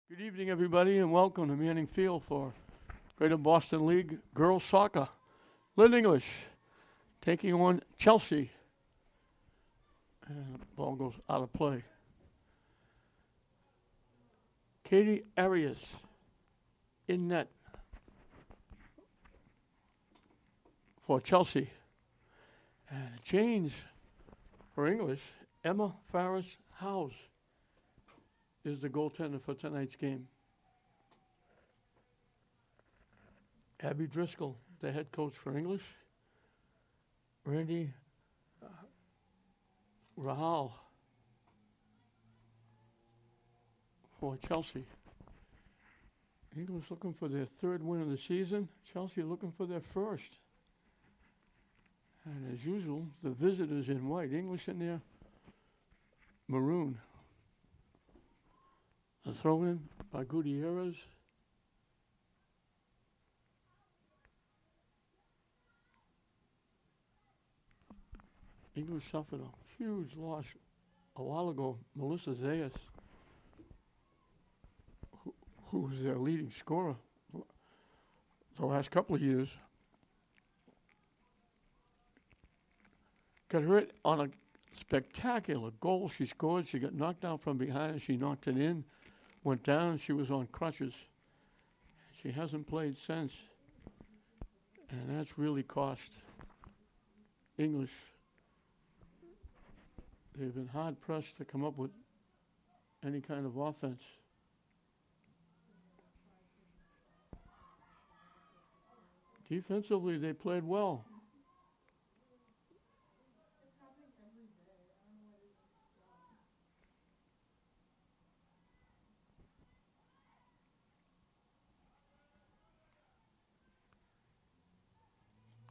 Good evening, everybody, and welcome to Manning Field for Greater Boston League Girls Soccer. Lynn English taking on Chelsea. And the ball goes out of play. Katie Arias in net for Chelsea. And a change for English. Emma Farris House is the goaltender for tonight's game. Abby Driscoll, the head coach for English. Randy Rahal for Chelsea. English looking for their third win of the season. Chelsea looking for their first. And as usual, the visitors in white. English in their maroon. A throw in by Gutierrez. English suffered a huge loss a while ago. Melissa Zayas, who was their leading scorer the last couple of years, got hurt on a spectacular goal she scored. She got knocked down from behind and she knocked it in. Went down and she was on crutches. She hasn't played since. And that's really cost English. They've been hard pressed to come up with any kind of offense. Defensively, they played well.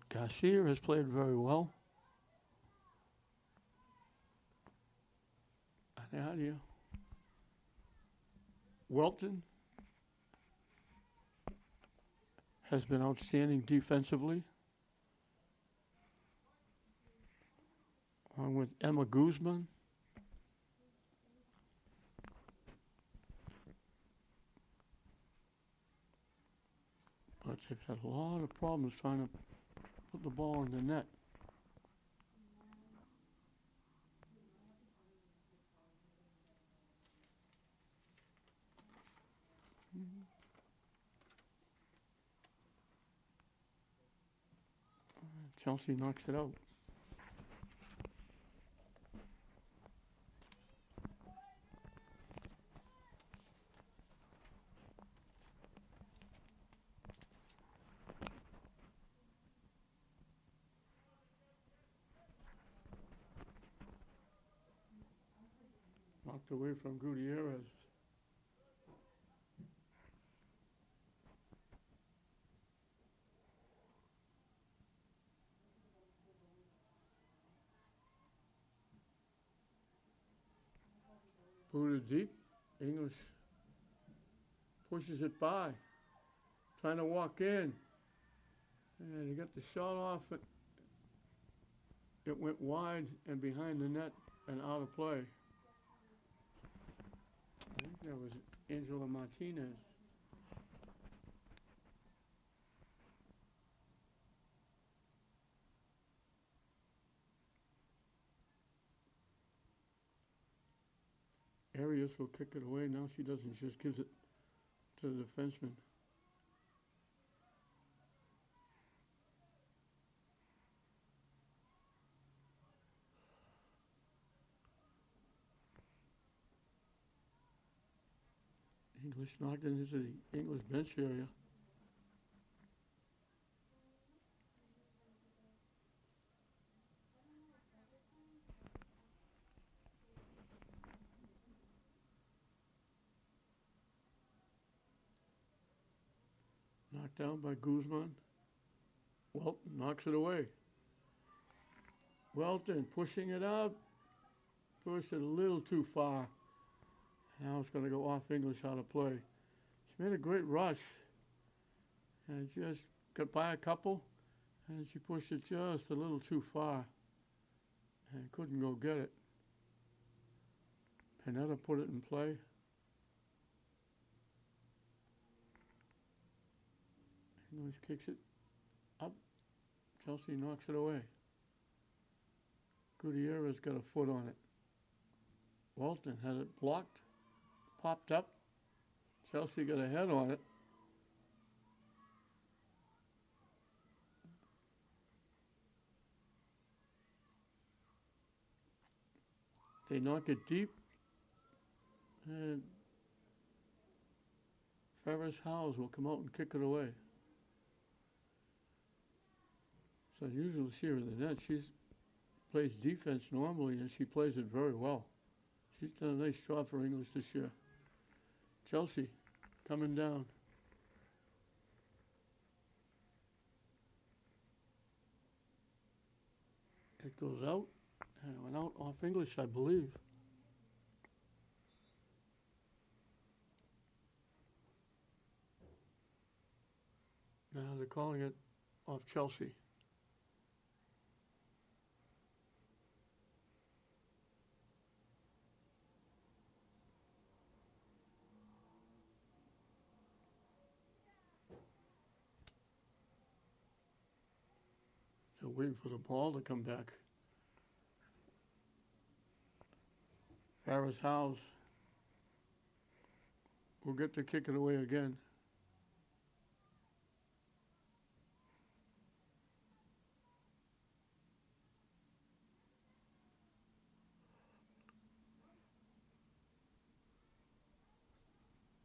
Garcia has played very well. Nadia. Welton has been outstanding defensively. Along with Emma Guzman. But they've had a lot of problems trying to put the ball in the net. Chelsea knocks it out. Knocked away from Gutierrez. Booted deep. English pushes it by. Trying to walk in. And he got the shot off. It went wide and behind the net and out of play. I think that was Angela Martinez. Arias will kick it away. Now she doesn't. She just gives it to the defenseman. English knocked it into the English bench area. Knocked down by Guzman. Welton knocks it away. Welton pushing it up. Pushed it a little too far. Now it's going to go off English out of play. She made a great rush. And just got by a couple. And she pushed it just a little too far. And couldn't go get it. Panetta put it in play. English kicks it up. Chelsea knocks it away. Gutierrez got a foot on it. Walton had it blocked, popped up. Chelsea got a head on it. They knock it deep, and Ferris Howes will come out and kick it away. It's unusual to see her in the net. She plays defense normally, and she plays it very well. She's done a nice job for English this year. Chelsea coming down. It goes out, and it went out off English, I believe. Now they're calling it off Chelsea. They're waiting for the ball to come back. Ferris Howes will get to kick it away again.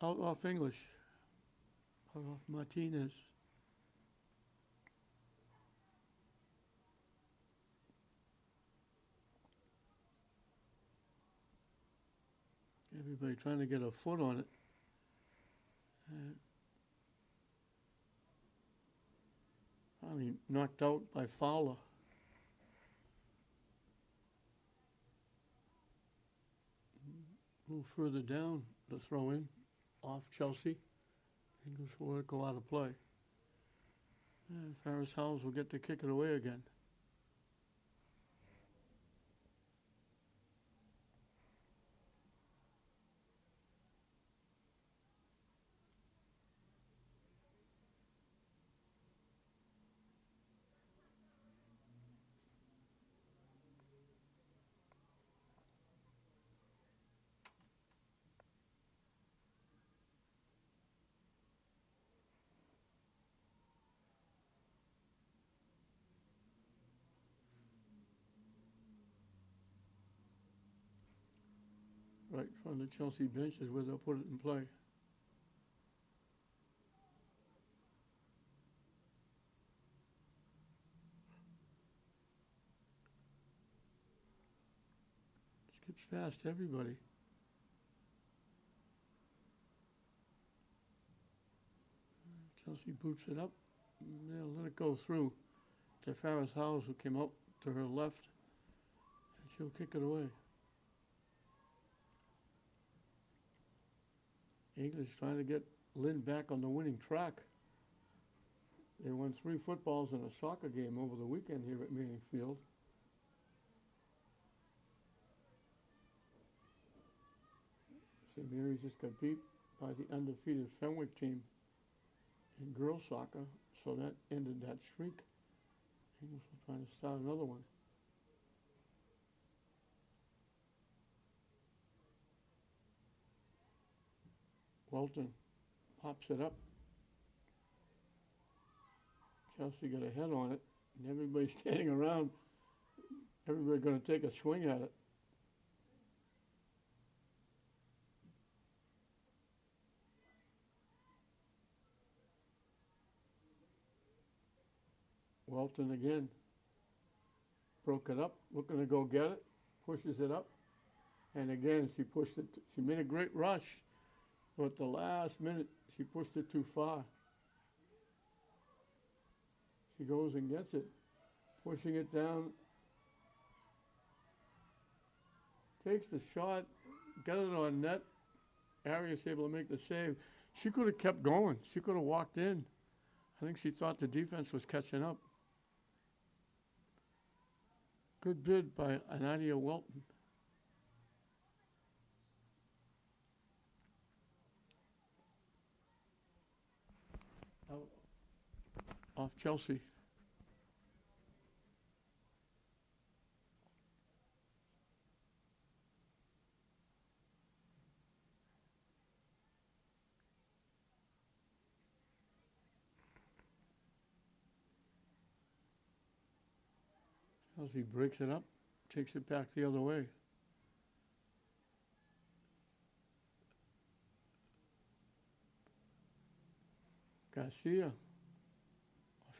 Out off English. Out off Martinez. Everybody trying to get a foot on it. Finally knocked out by Fowler. A little further down, the throw in off Chelsea. English will go out of play. And Ferris Howes will get to kick it away again. Right in front of the Chelsea bench is where they'll put it in play. Skips past everybody. Chelsea boots it up. They'll let it go through to Ferris Howes, who came out to her left, and she'll kick it away. English trying to get Lynn back on the winning track. They won 3 footballs in a soccer game over the weekend here at Manning Field. St. Mary's just got beat by the undefeated Fenwick team in girls soccer, so that ended that streak. English was trying to start another one. Walton pops it up. Chelsea got a head on it, and everybody's standing around. Everybody's going to take a swing at it. Walton again broke it up, looking to go get it, pushes it up, and again she pushed it. She made a great rush, but at the last minute she pushed it too far. She goes and gets it, pushing it down, takes the shot, got it on net. Arias able to make the save. She could have kept going. She could have walked in. I think she thought the defense was catching up. Good bid by Anadia Welton. Out off Chelsea. Chelsea breaks it up, takes it back the other way. Garcia,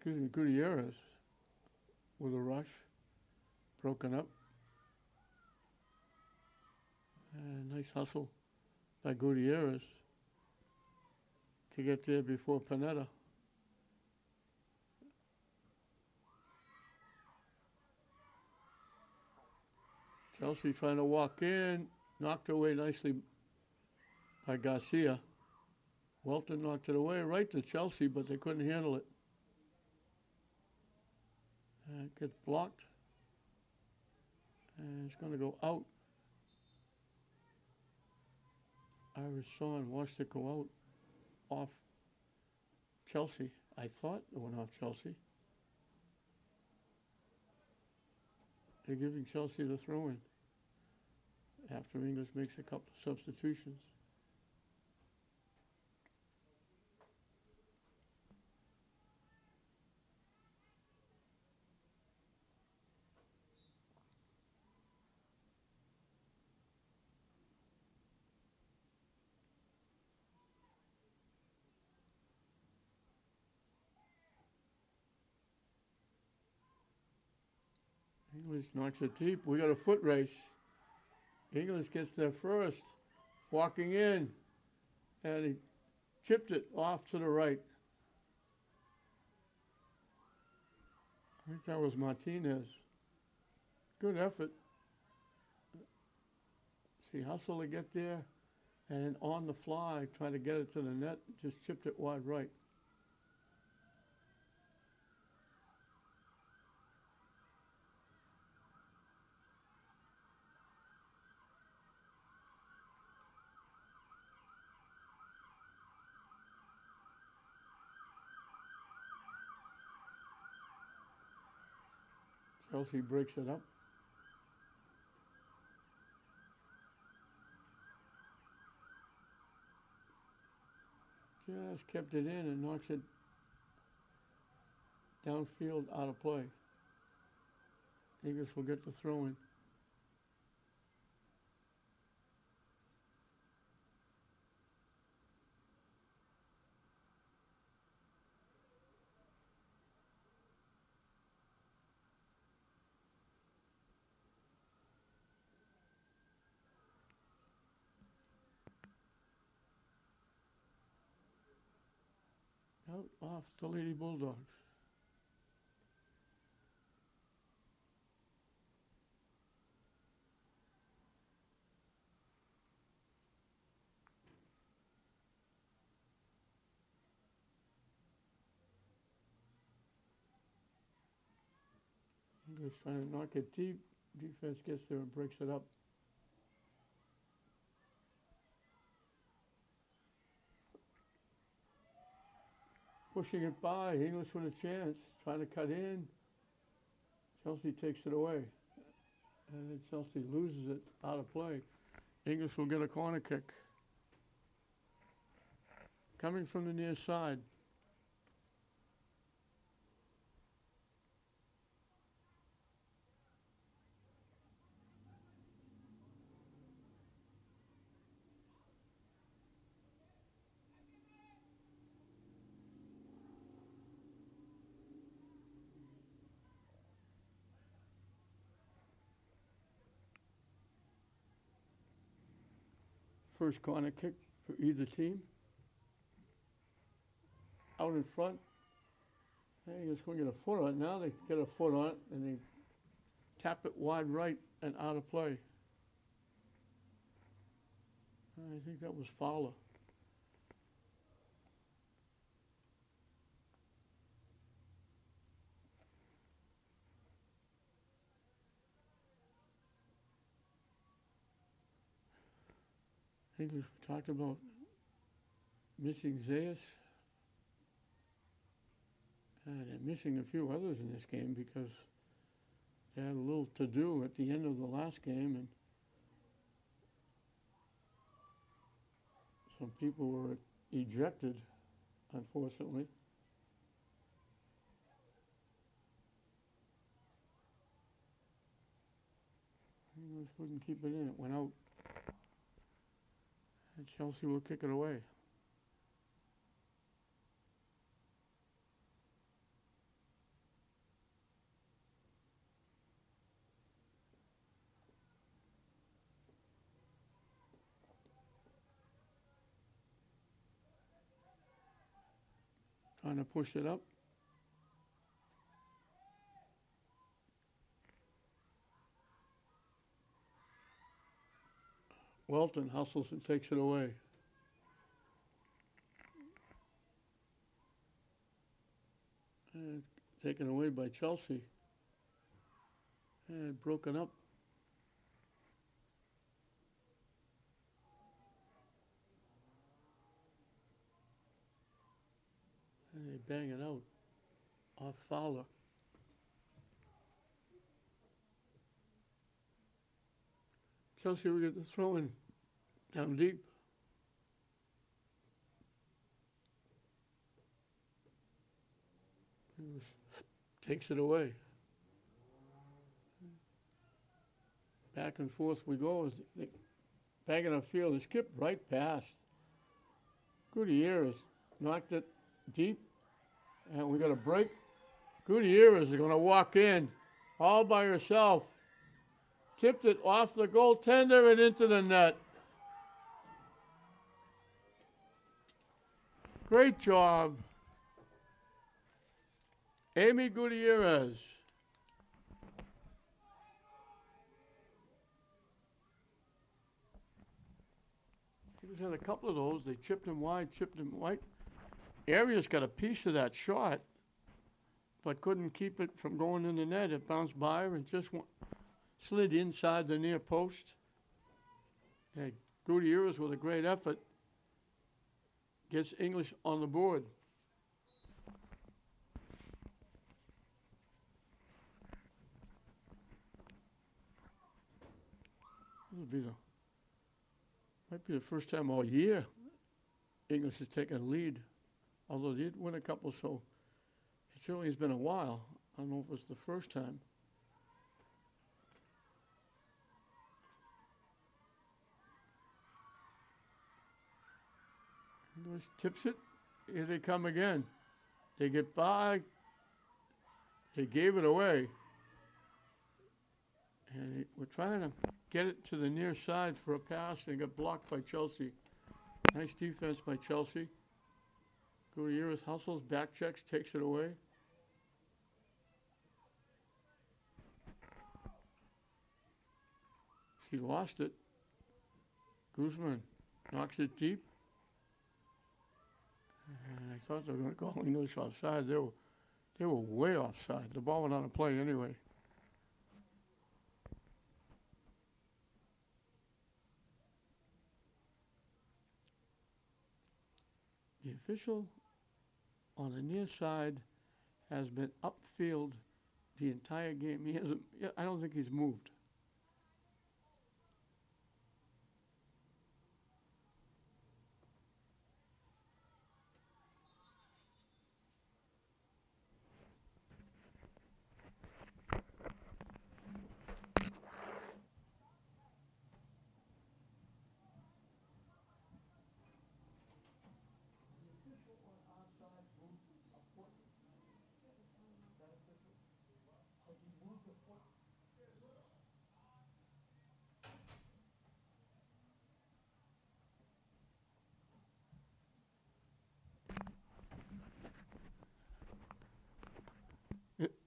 Gutierrez with a rush, broken up. And nice hustle by Gutierrez to get there before Panetta. Chelsea trying to walk in, knocked away nicely by Garcia. Welton knocked it away right to Chelsea, but they couldn't handle it. And it gets blocked. And it's going to go out. Irish Son watched it go out off Chelsea. I thought it went off Chelsea. They're giving Chelsea the throw-in after English makes a couple of substitutions. English knocks it deep. We got a foot race. English gets there first, walking in, and he chipped it off to the right. I think that was Martinez. Good effort. See, hustle to get there, and on the fly, try to get it to the net, just chipped it wide right. Chelsea breaks it up. Just kept it in and knocks it downfield out of play. English will get the throw in. Out off the Lady Bulldogs. English trying to knock it deep. Defense gets there and breaks it up. Pushing it by, English with a chance, trying to cut in. Chelsea takes it away. And then Chelsea loses it out of play. English will get a corner kick. Coming from the near side. First corner kick for either team. Out in front. Hey, just going to get a foot on it. Now they get a foot on it and they tap it wide right and out of play. I think that was Fowler. I think we talked about missing Zayas. They're missing a few others in this game because they had a little to do at the end of the last game, and some people were ejected, unfortunately. English couldn't keep it in. It went out. And Chelsea will kick it away. Trying to push it up. Welton hustles and takes it away. And taken away by Chelsea. And broken up. And they bang it out off Fowler. Chelsea will get the throw in down deep. Takes it away. Back and forth we go. As they banging upfield. It's skipped right past. Gutierrez knocked it deep. And we got a break. Gutierrez is going to walk in all by herself. Tipped it off the goaltender and into the net. Great job. Amy Gutierrez. He's had a couple of those. They chipped him wide, Arias got a piece of that shot, but couldn't keep it from going in the net. It bounced by her and just slid inside the near post. And Gutierrez, with a great effort, gets English on the board. Might be the first time all year English has taken a lead, although they did win a couple, so it certainly has been a while. I don't know if it's the first time. English tips it. Here they come again. They get by. They gave it away. And we're trying to get it to the near side for a pass. They got blocked by Chelsea. Nice defense by Chelsea. Gutierrez hustles, back checks, takes it away. She lost it. Guzman knocks it deep. And I thought they were going to call English offside. They were way offside. The ball went on a play anyway. The official on the near side has been upfield the entire game. He hasn't. I don't think he's moved.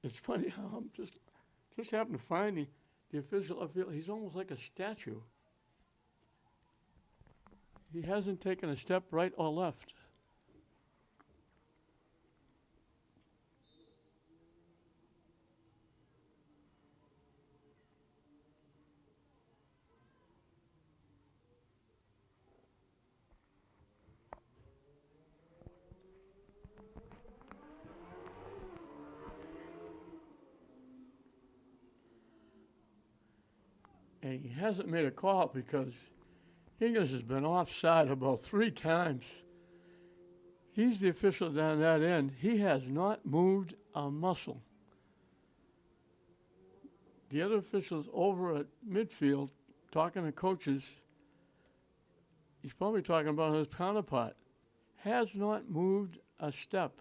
It's funny how I'm just happened to find the official upfield. He's almost like a statue. He hasn't taken a step right or left. And he hasn't made a call because English has been offside about 3 times. He's the official down that end. He has not moved a muscle. The other officials over at midfield talking to coaches, he's probably talking about his counterpart, has not moved a step.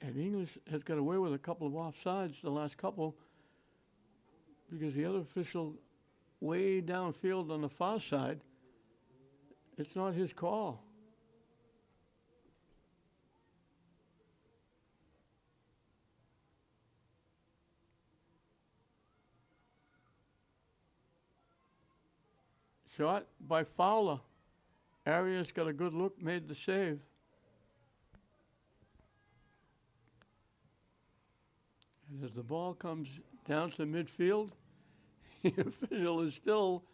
And English has got away with a couple of offsides, the last couple, because the other official way downfield on the far side, it's not his call. Shot by Fowler. Arias got a good look, made the save. And as the ball comes down to midfield, the official is still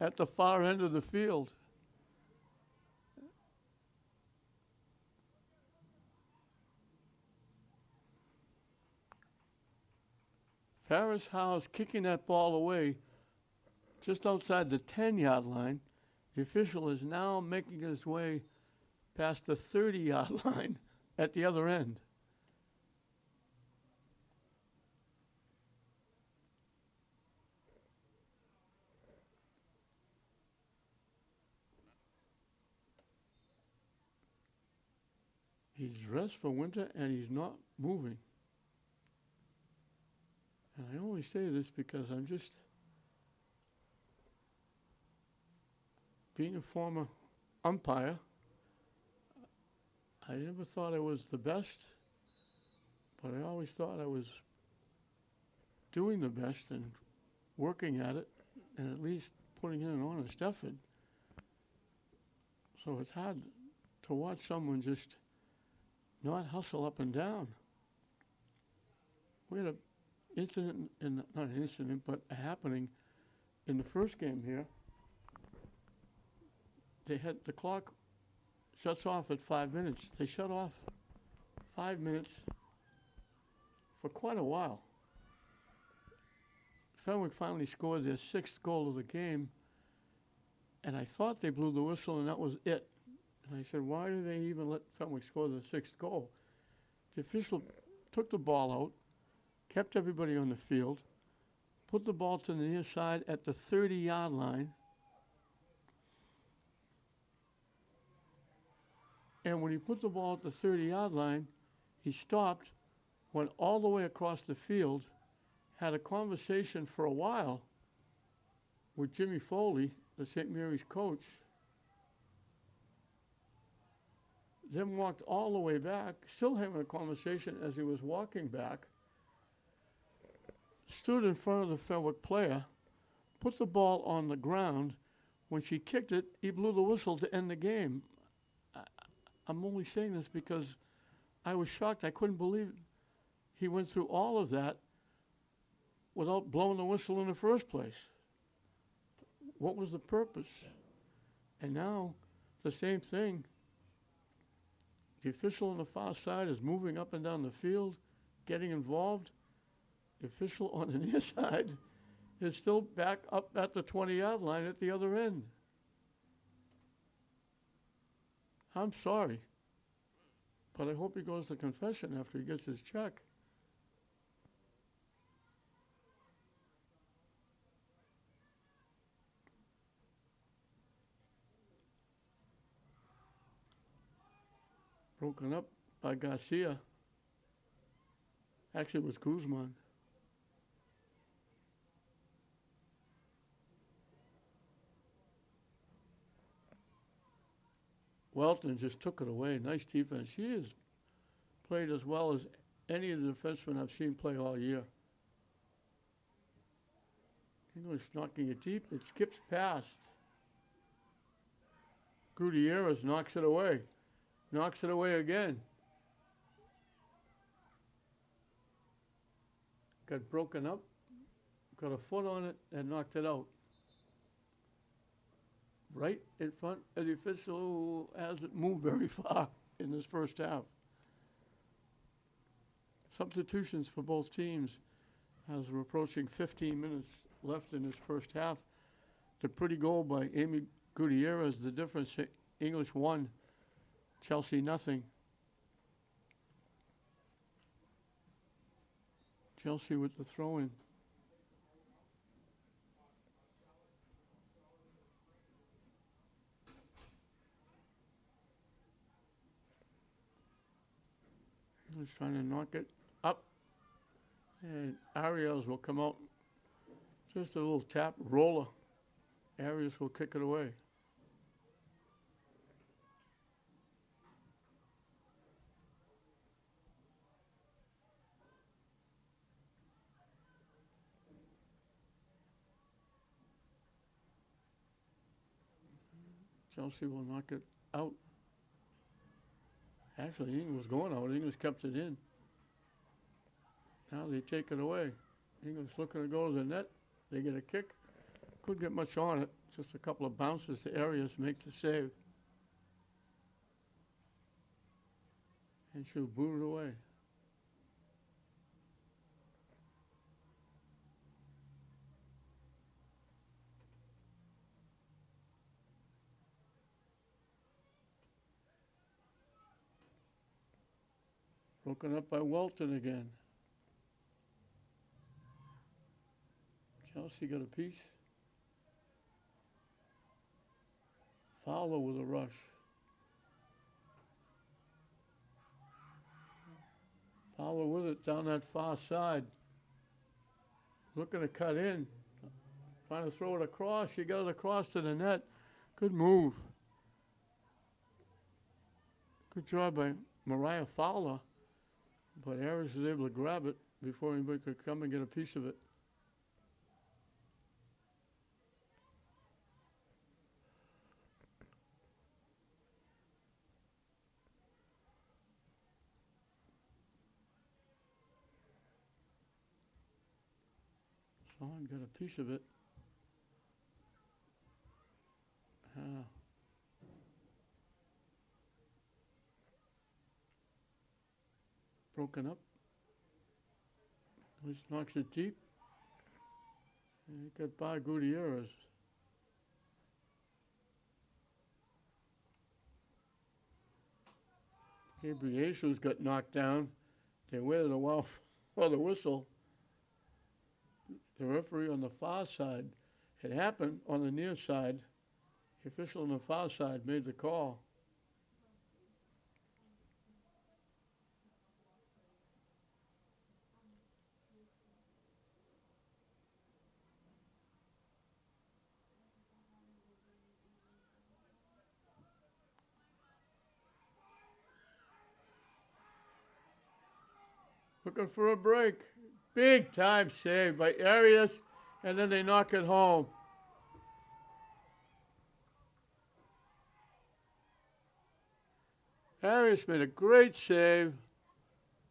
at the far end of the field. Ferris Howe's kicking that ball away just outside the 10-yard line. The official is now making his way past the 30-yard line at the other end. He's dressed for winter and he's not moving. And I only say this because I'm just, being a former umpire, I never thought I was the best, but I always thought I was doing the best and working at it and at least putting in an honest effort. So it's hard to watch someone just not hustle up and down. We had an incident, not an incident, but a happening in the first game here. They had the clock shuts off at 5 minutes. They shut off 5 minutes for quite a while. Fenwick finally scored their 6th goal of the game, and I thought they blew the whistle and that was it. And I said, why did they even let Fenwick score the 6th goal? The official took the ball out, kept everybody on the field, put the ball to the near side at the 30-yard line, and when he put the ball at the 30-yard line, he stopped, went all the way across the field, had a conversation for a while with Jimmy Foley, the St. Mary's coach, then walked all the way back, still having a conversation as he was walking back, stood in front of the Fenwick player, put the ball on the ground. When she kicked it, he blew the whistle to end the game. I'm only saying this because I was shocked. I couldn't believe he went through all of that without blowing the whistle in the first place. What was the purpose? And now, the same thing. The official on the far side is moving up and down the field, getting involved. The official on the near side is still back up at the 20-yard line at the other end. I'm sorry, but I hope he goes to confession after he gets his check. Broken up by Garcia. Actually, it was Guzman. Welton just took it away. Nice defense. She has played as well as any of the defensemen I've seen play all year. English knocking it deep. It skips past. Gutierrez knocks it away. Knocks it away again. Got broken up, got a foot on it, and knocked it out. Right in front of the official who hasn't moved very far in this first half. Substitutions for both teams. As we're approaching 15 minutes left in this first half, the pretty goal by Amy Gutierrez, the difference, English 1, Chelsea nothing. Chelsea with the throw-in. He's trying to knock it up. And Ariels will come out. Just a little tap, roller. Ariels will kick it away. Chelsea will knock it out. Actually, England was going out. England kept it in. Now they take it away. England's looking to go to the net. They get a kick. Couldn't get much on it. Just a couple of bounces to Arias makes the save. And she'll boot it away. Broken up by Welton again. Chelsea got a piece. Fowler with a rush. Fowler with it down that far side. Looking to cut in. Trying to throw it across. She got it across to the net. Good move. Good job by Mariah Fowler. But Harris is able to grab it before anybody could come and get a piece of it. Son got a piece of it. Broken up. Just knocks it deep. And it got by Gutierrez. Gabriel Jesus got knocked down. They waited a while for the whistle. The referee on the far side, it happened on the near side. The official on the far side made the call. Looking for a break. Big time save by Arias, and then they knock it home. Arias made a great save.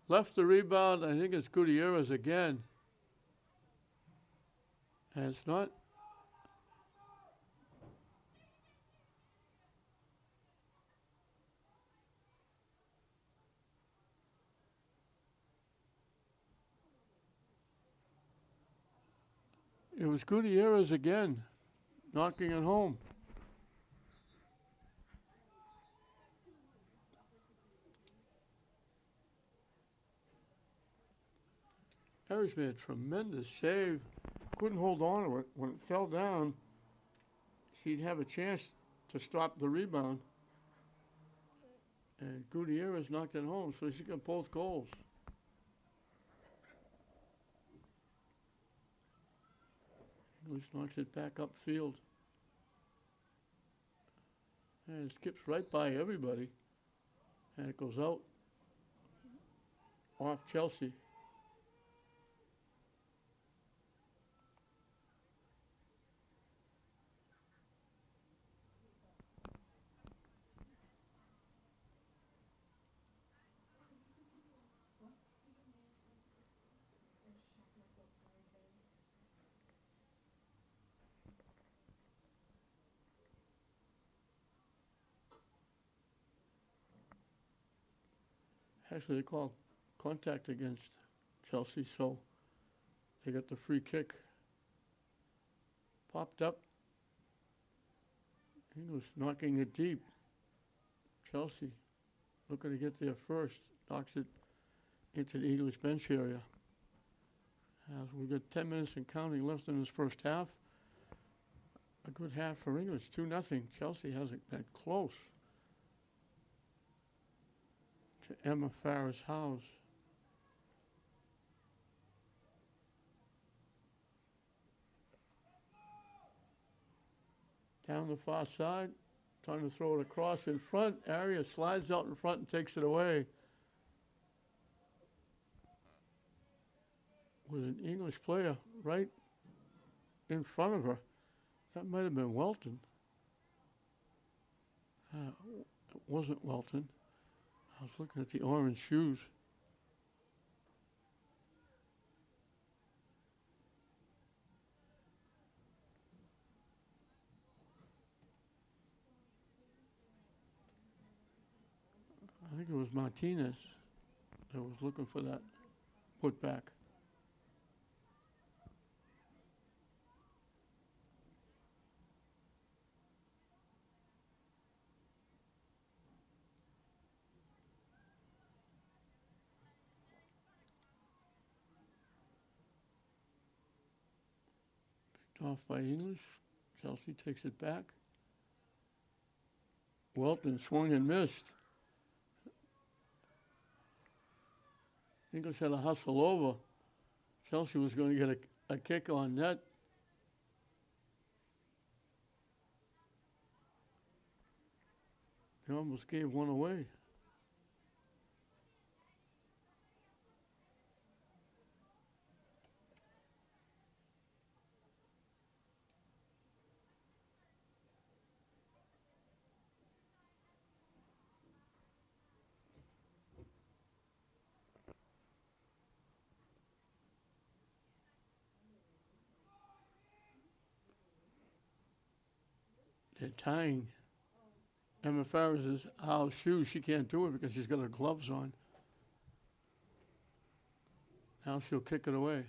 Left the rebound. I think it's Gutierrez again. And it's not. It was Gutierrez again, knocking it home. Harris made a tremendous save. Couldn't hold on to it. When it fell down, she'd have a chance to stop the rebound. And Gutierrez knocked it home, so she got both goals. English knocks it back upfield. And it skips right by everybody. And it goes out off Chelsea. Actually, they called contact against Chelsea, so They got the free kick. Popped up. English knocking it deep. Chelsea looking to get there first. Knocks it into the English bench area. As we got 10 minutes and counting left in this first half. A good half for English, 2-0. Chelsea hasn't been close to Emma Farris House. Down the far side, trying to throw it across in front. Arias slides out in front and takes it away. With an English player right in front of her. That might have been Welton. It wasn't Welton. I was looking at the orange shoes. I think it was Martinez that was looking for that putback. Picked off by English. Chelsea takes it back. Welton swung and missed. English had a hustle over. Chelsea was going to get a kick on net. They almost gave one away. They're tying Emma Farris's house shoes. She can't do it because she's got her gloves on. Now she'll kick it away.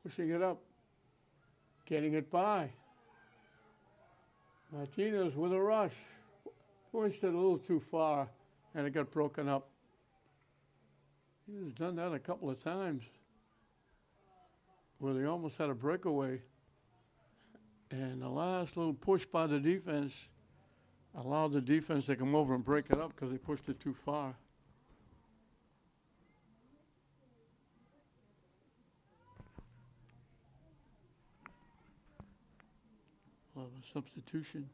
Pushing it up. Getting it by. Martinez with a rush. Pushed it a little too far, and it got broken up. He's done that a couple of times where they almost had a breakaway. And the last little push by the defense allowed the defense to come over and break it up because they pushed it too far. We'll have a substitution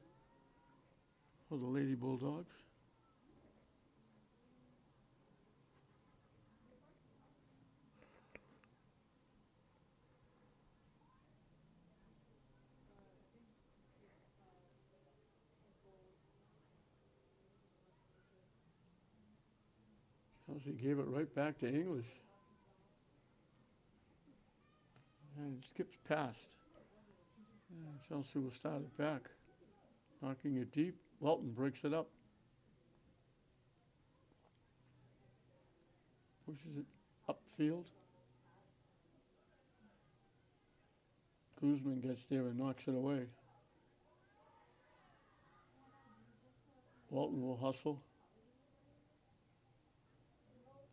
for the Lady Bulldogs. Chelsea gave it right back to English. And it skips past. And Chelsea will start it back. Knocking it deep. Welton breaks it up. Pushes it upfield. Guzman gets there and knocks it away. Welton will hustle.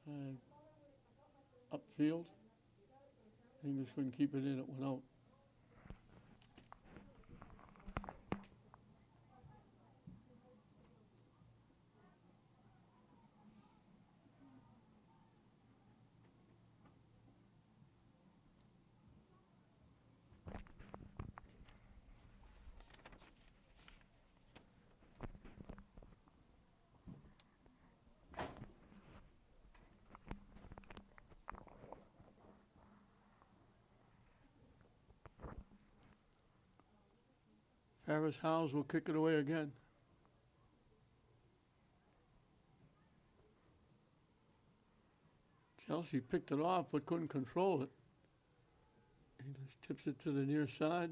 And upfield. English couldn't keep it in, it went out. Harris Howes will kick it away again. Chelsea picked it off but couldn't control it. English tips it to the near side.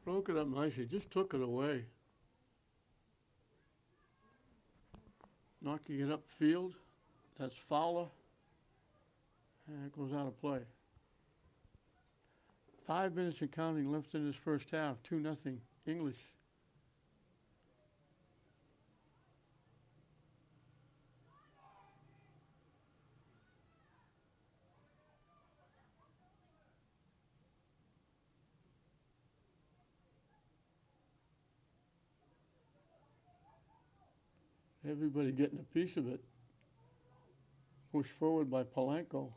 Broke it up nicely, just took it away. Knocking it upfield. That's Fowler. And it goes out of play. 5 minutes and counting left in this first half. 2-0 English. Everybody getting a piece of it. Pushed forward by Polanco.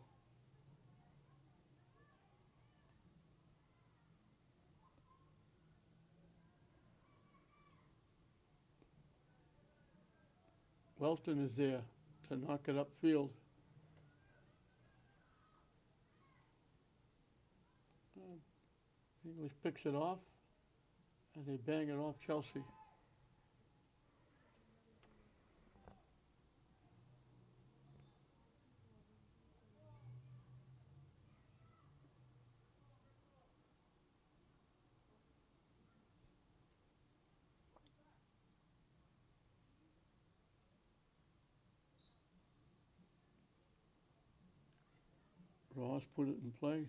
Welton is there to knock it upfield. English picks it off, and they bang it off Chelsea. Ross put it in play.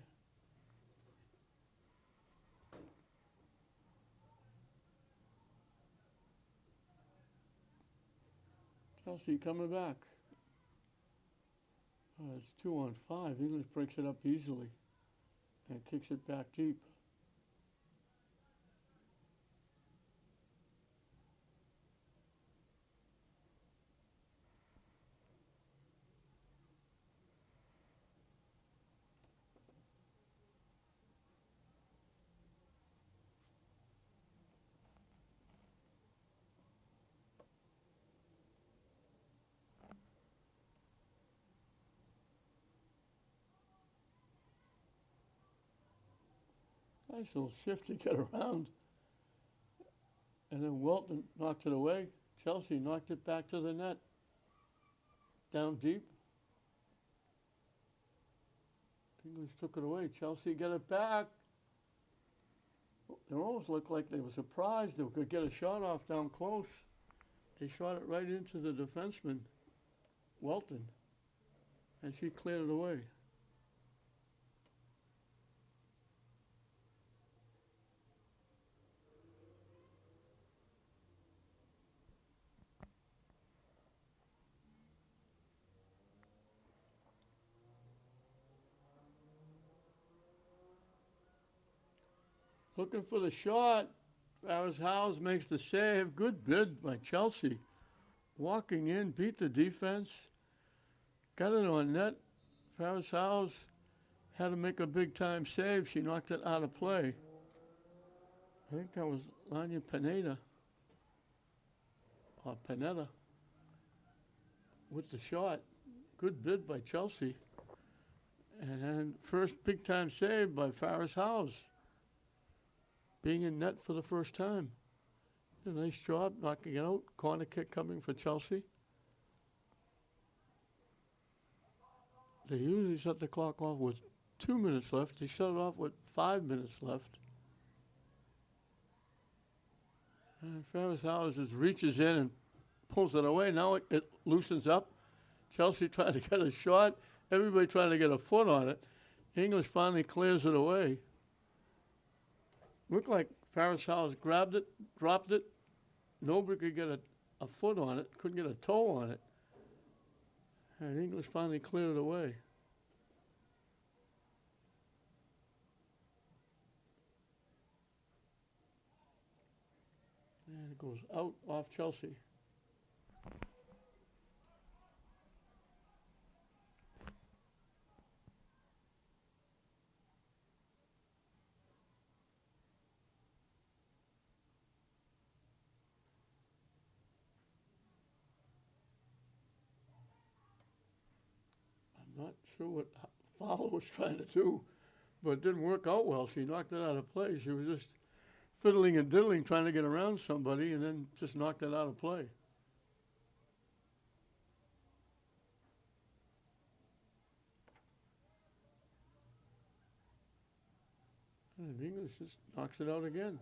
Chelsea coming back. It's 2-on-5. English breaks it up easily and kicks it back deep. Nice little shift to get around. And then Welton knocked it away. Chelsea knocked it back to the net. Down deep. English took it away. Chelsea get it back. They almost looked like they were surprised they could get a shot off down close. They shot it right into the defenseman, Welton, and she cleared it away. Looking for the shot. Howes makes the save. Good bid by Chelsea. Walking in, beat the defense. Got it on net. Howes had to make a big-time save. She knocked it out of play. I think that was Lanya Pineda. Or Pineda. With the shot. Good bid by Chelsea. And then first big-time save by Howes. Being in net for the first time. A nice job knocking it out. Corner kick coming for Chelsea. They usually shut the clock off with 2 minutes left. They shut it off with 5 minutes left. And Howes just reaches in and pulls it away. Now it loosens up. Chelsea trying to get a shot. Everybody trying to get a foot on it. English finally clears it away. Looked like Howes grabbed it, dropped it. Nobody could get a foot on it, couldn't get a toe on it. And English finally cleared it away. And it goes out off Chelsea. Not sure what Fowler was trying to do, but it didn't work out well. She knocked it out of play. She was just fiddling and diddling trying to get around somebody and then just knocked it out of play. And English just knocks it out again.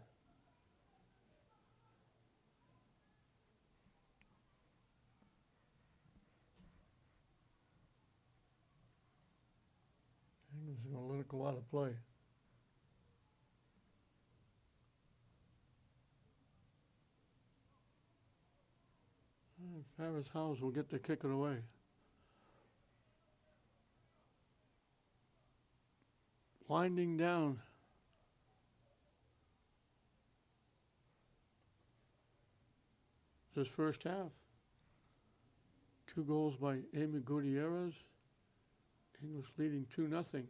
English is going to let it go out of play. Paris House will get to kick it away. Winding down. This first half. 2 goals by Amy Gutierrez. English leading 2-0.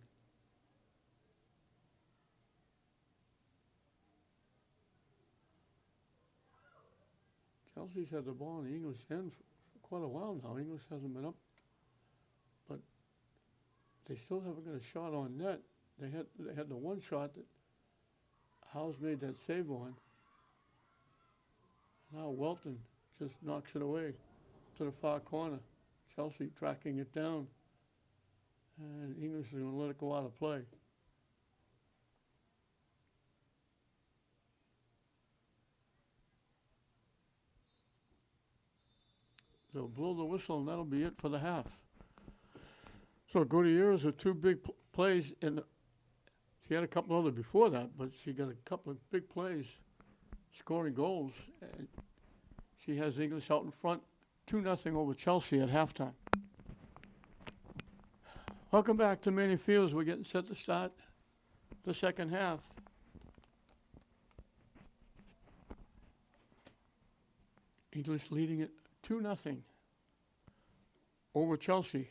Chelsea's had the ball in the English end for quite a while now. English hasn't been up, but they still haven't got a shot on net. They had the one shot that Howes made that save on. Now Welton just knocks it away to the far corner. Chelsea tracking it down, and English is going to let it go out of play. They'll blow the whistle, and that'll be it for the half. So Gutierrez with 2 big plays. She had a couple other before that, but she got a couple of big plays, scoring goals. And she has English out in front, 2-0 over Chelsea at halftime. Welcome back to Manny Fields. We're getting set to start the second half. English leading it 2-0 over Chelsea.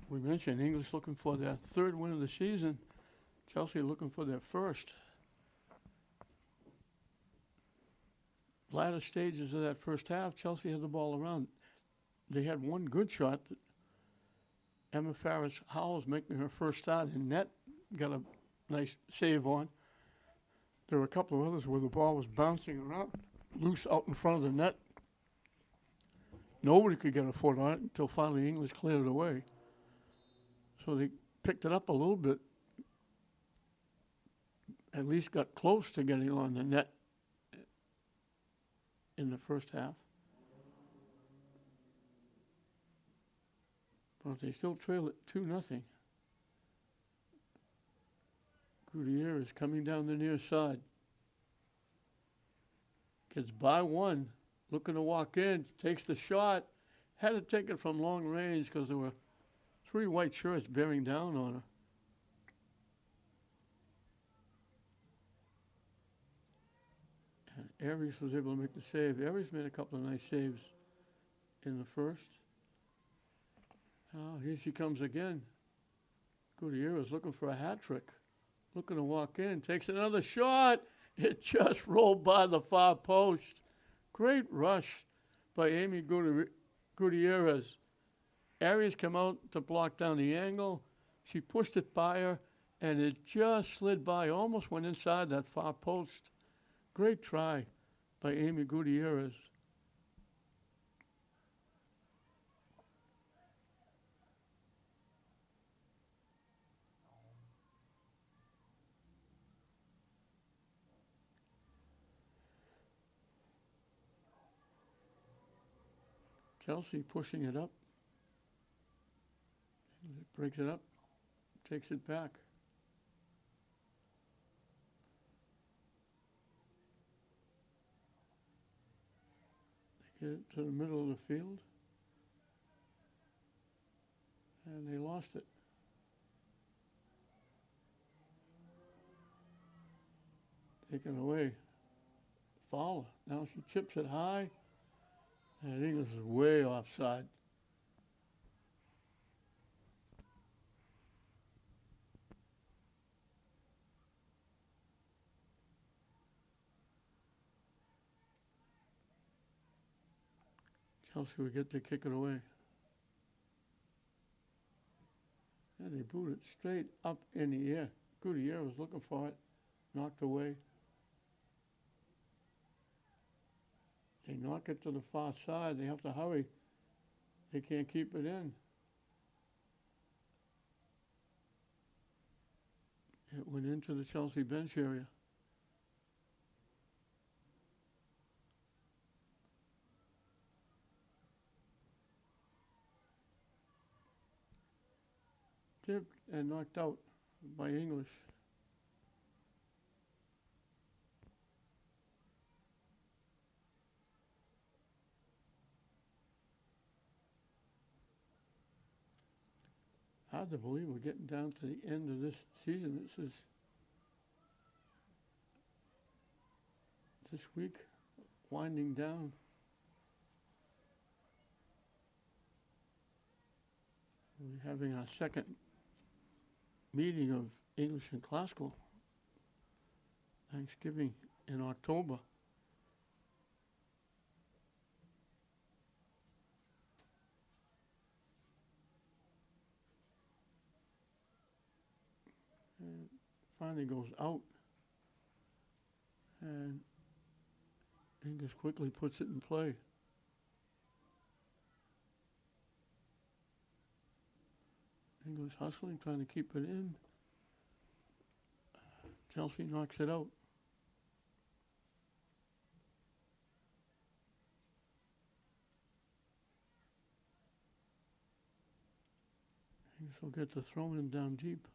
We mentioned English looking for their 3rd win of the season. Chelsea looking for their 1st. Latter stages of that first half, Chelsea had the ball around. They had one good shot that Emma Farris-Howells, making her first start in net, got a nice save on. There were a couple of others where the ball was bouncing around, loose out in front of the net. Nobody could get a foot on it until finally English cleared it away. So they picked it up a little bit, at least got close to getting on the net in the first half. But they still trail it 2-0. Gutierrez coming down the near side. Gets by one, looking to walk in, takes the shot. Had to take it from long range because there were 3 white shirts bearing down on her. And Aries was able to make the save. Aries made a couple of nice saves in the first. Oh, here she comes again. Gutierrez looking for a hat trick. Looking to walk in, takes another shot. It just rolled by the far post. Great rush by Amy Gutierrez. Aries came out to block down the angle. She pushed it by her, and it just slid by, almost went inside that far post. Great try by Amy Gutierrez. Chelsea pushing it up. It breaks it up, takes it back. They get it to the middle of the field, and they lost it. Taken away. Fowler. Now she chips it high, and English is way offside. Chelsea would get to kick it away. And they booted it straight up in the air. Gutierrez was looking for it, knocked away. They knock it to the far side. They have to hurry. They can't keep it in. It went into the Chelsea bench area. Tipped and knocked out by English. Hard to believe we're getting down to the end of this season. This week winding down. We're having our second meeting of English and Classical Thanksgiving in October. And finally goes out, and English quickly puts it in play. English hustling, trying to keep it in. Chelsea knocks it out. English will get the throw in down deep.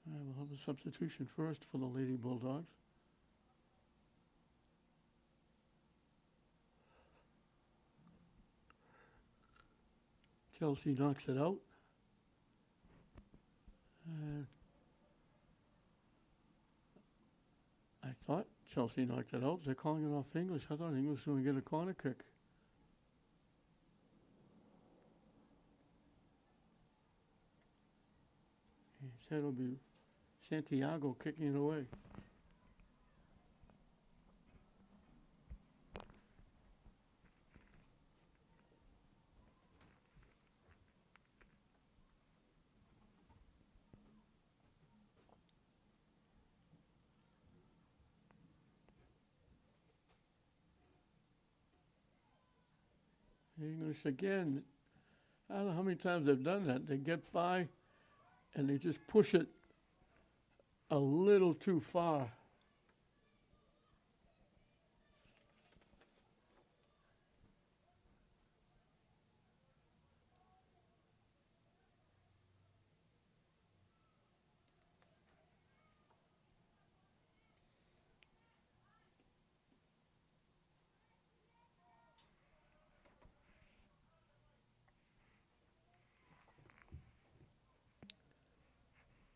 We'll have a substitution first for the Lady Bulldogs. Chelsea knocks it out. And I thought Chelsea knocked it out. They're calling it off English. I thought English was going to get a corner kick. He said it'll be Santiago kicking it away. English again. I don't know how many times they've done that. They get by and they just push it a little too far.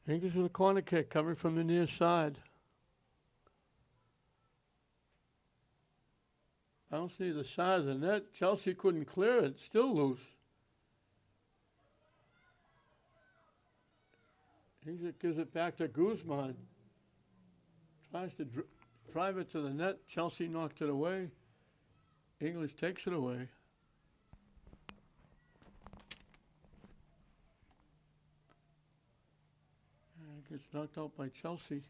English with a corner kick coming from the near side. I don't see the side of the net. Chelsea couldn't clear it. Still loose. English gives it back to Guzman. Tries to drive it to the net. Chelsea knocked it away. English takes it away. Gets knocked out by Chelsea.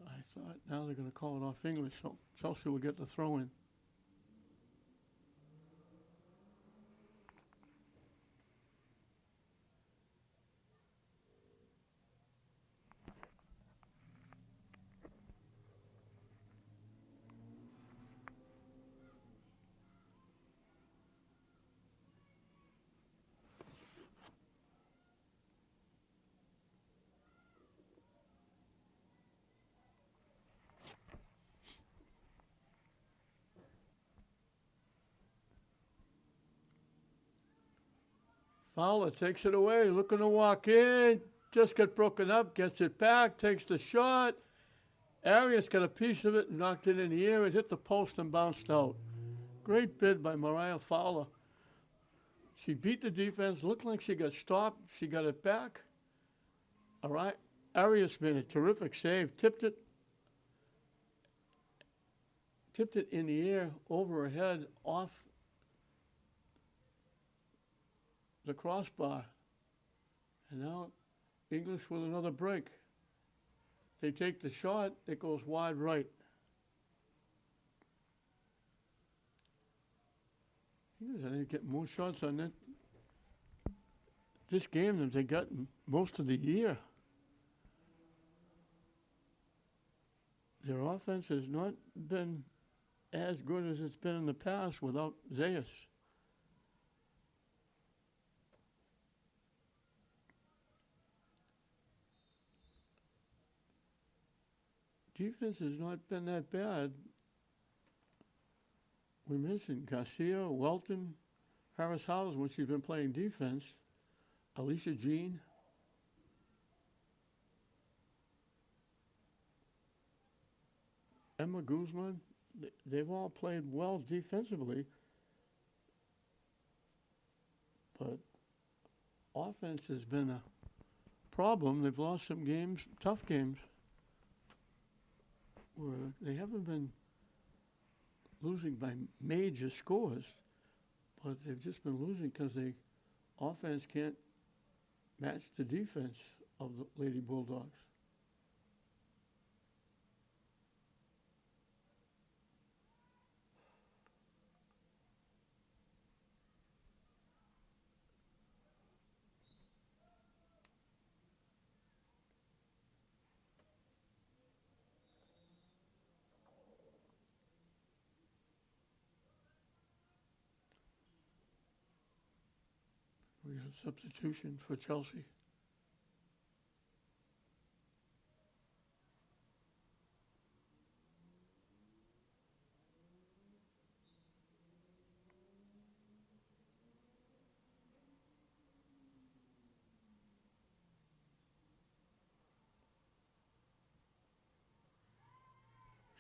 I thought now they're going to call it off English, so Chelsea will get the throw in. Fowler takes it away, looking to walk in, just got broken up, gets it back, takes the shot. Arias got a piece of it and knocked it in the air. It hit the post and bounced out. Great bid by Mariah Fowler. She beat the defense, looked like she got stopped. She got it back. All right. Arias made a terrific save, tipped tipped it in the air over her head off the crossbar. And now English with another break. They take the shot, it goes wide right. English, I think, get more shots on that this game than they got in most of the year. Their offense has not been as good as it's been in the past without Zayas. Defense has not been that bad. We mentioned Garcia, Welton, Harris Howes when she's been playing defense, Alicia Jean. Emma Guzman, they've all played well defensively, but offense has been a problem. They've lost some games, tough games, where they haven't been losing by major scores, but they've just been losing because the offense can't match the defense of the Lady Bulldogs. We got a substitution for Chelsea.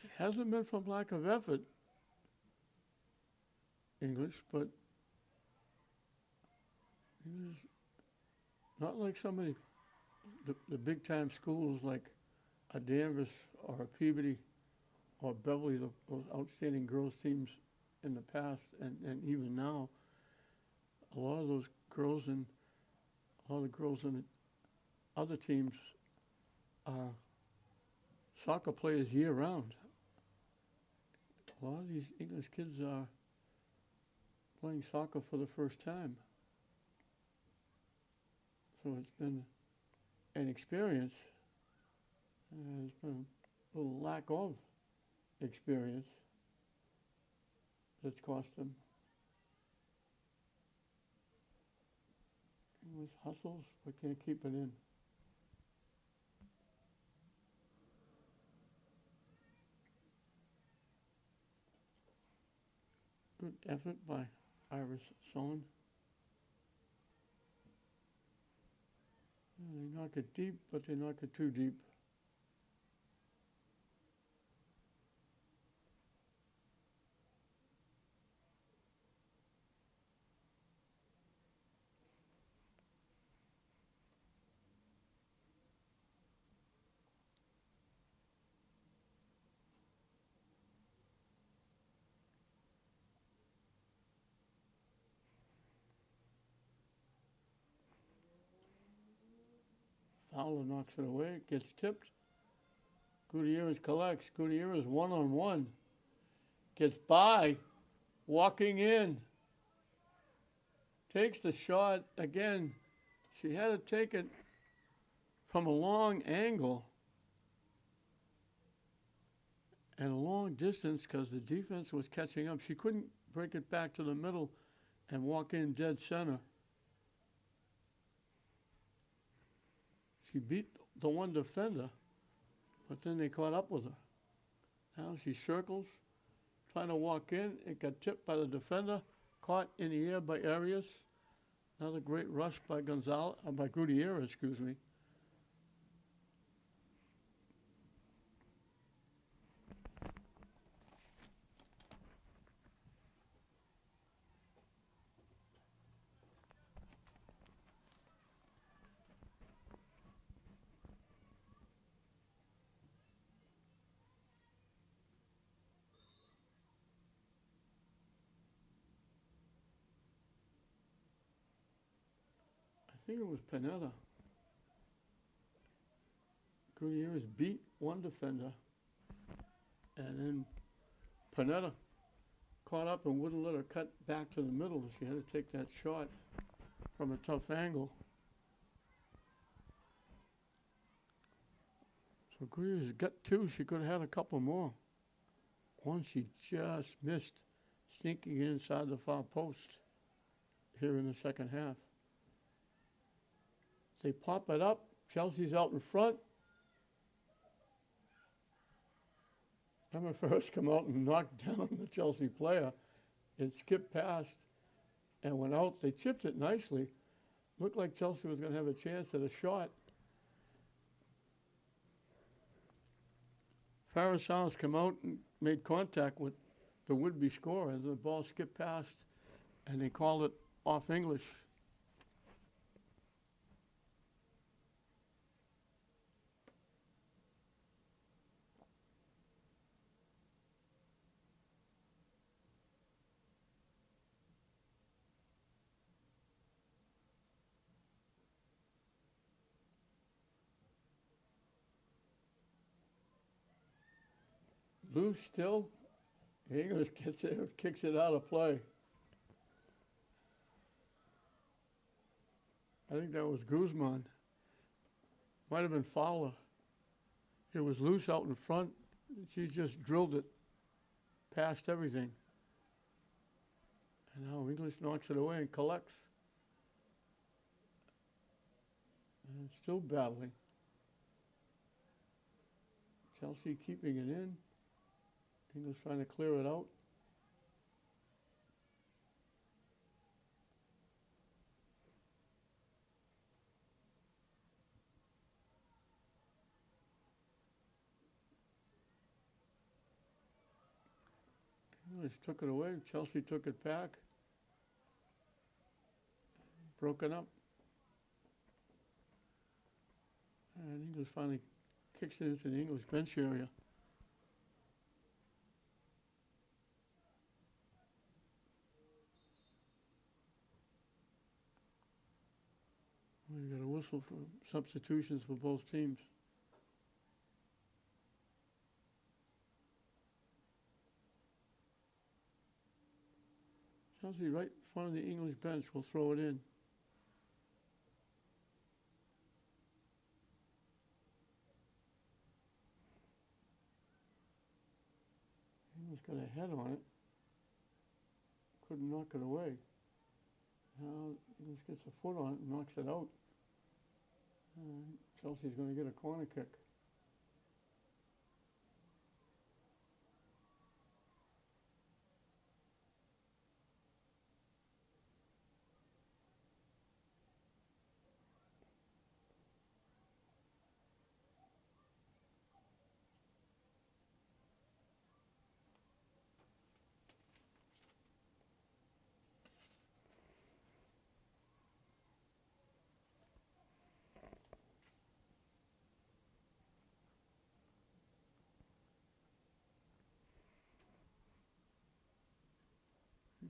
It hasn't been from lack of effort, English, but it's not like some of the big time schools like a Danvers or a Peabody or Beverly, those outstanding girls teams in the past and even now. A lot of those girls and a lot of the girls in the other teams are soccer players year round. A lot of these English kids are playing soccer for the first time. So it's been an experience. There's been a little lack of experience that's cost them. English hustles, but can't keep it in. Good effort by Iris Sohn. They knock it deep, but they knock it too deep. Fowler knocks it away. It gets tipped. Gutierrez collects. Gutierrez one-on-one. Gets by. Walking in. Takes the shot. Again, she had to take it from a long angle and a long distance because the defense was catching up. She couldn't break it back to the middle and walk in dead center. She beat the one defender, but then they caught up with her. Now she circles, trying to walk in. It got tipped by the defender, caught in the air by Arias. Another great rush by Gutierrez, excuse me. think it was Panetta. Gutierrez beat one defender, and then Panetta caught up and wouldn't let her cut back to the middle. She had to take that shot from a tough angle. So Gutierrez got two. She could have had a couple more. One she just missed, sneaking inside the far post here in the second half. They pop it up. Chelsea's out in front. Emma Ferris come out and knocked down the Chelsea player. It skipped past and went out. They chipped it nicely. Looked like Chelsea was going to have a chance at a shot. Farris House come out and made contact with the would-be scorer as the ball skipped past, and they called it off English. Loose still. English gets it, kicks it out of play. I think that was Guzman. Might have been Fowler. It was loose out in front. She just drilled it past everything. And now English knocks it away and collects. And still battling. Chelsea keeping it in. English trying to clear it out. English took it away. Chelsea took it back. Broken up. And English finally kicks it into the English bench area. We got a whistle for substitutions for both teams. Chelsea right in front of the English bench will throw it in. English got a head on it. Couldn't knock it away. Now English gets a foot on it and knocks it out. Chelsea's going to get a corner kick.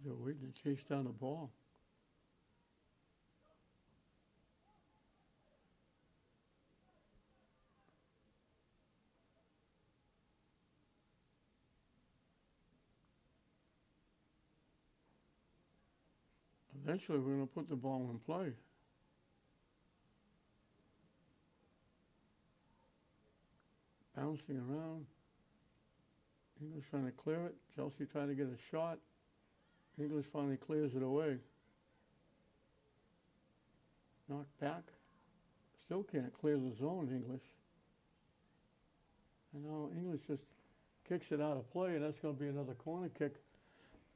They're waiting to chase down the ball. Eventually, we're going to put the ball in play. Bouncing around. English trying to clear it. Chelsea trying to get a shot. English finally clears it away. Knocked back. Still can't clear the zone, English. And now English just kicks it out of play, and that's going to be another corner kick.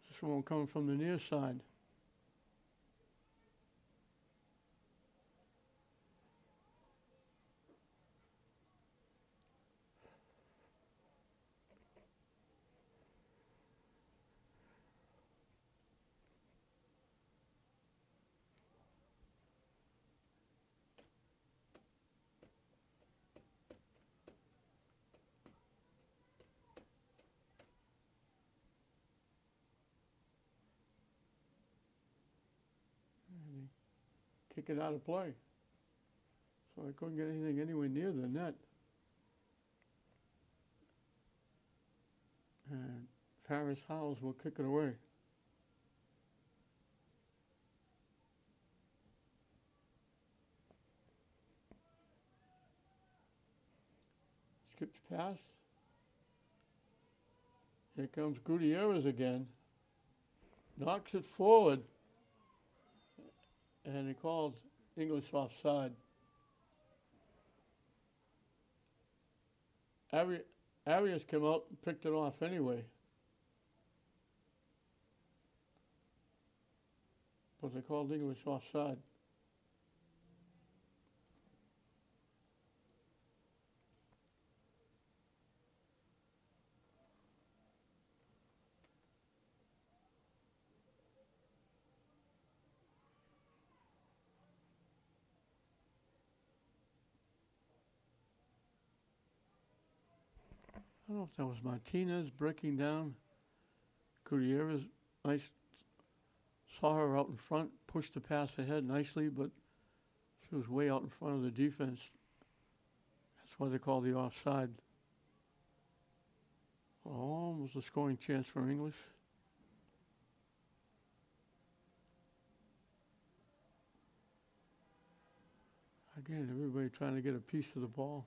This one coming from the near side. kick it out of play. So I couldn't get anything anywhere near the net. And Paris Howells will kick it away. Skips pass. Here comes Gutierrez again. Knocks it forward. And he called English offside. Arias came out and picked it off anyway. But they called English offside. I don't know if that was Martinez breaking down. Gutierrez, nice, saw her out in front, pushed the pass ahead nicely, but she was way out in front of the defense. That's why they call the offside. Almost a scoring chance for English. Again, everybody trying to get a piece of the ball.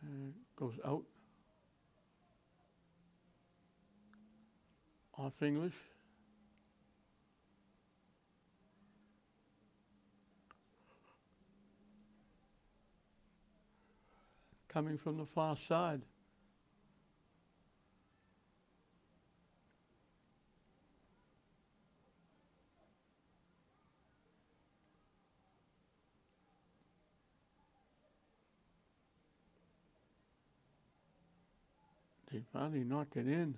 And it goes out. Off English. Coming from the far side. They finally knock it in.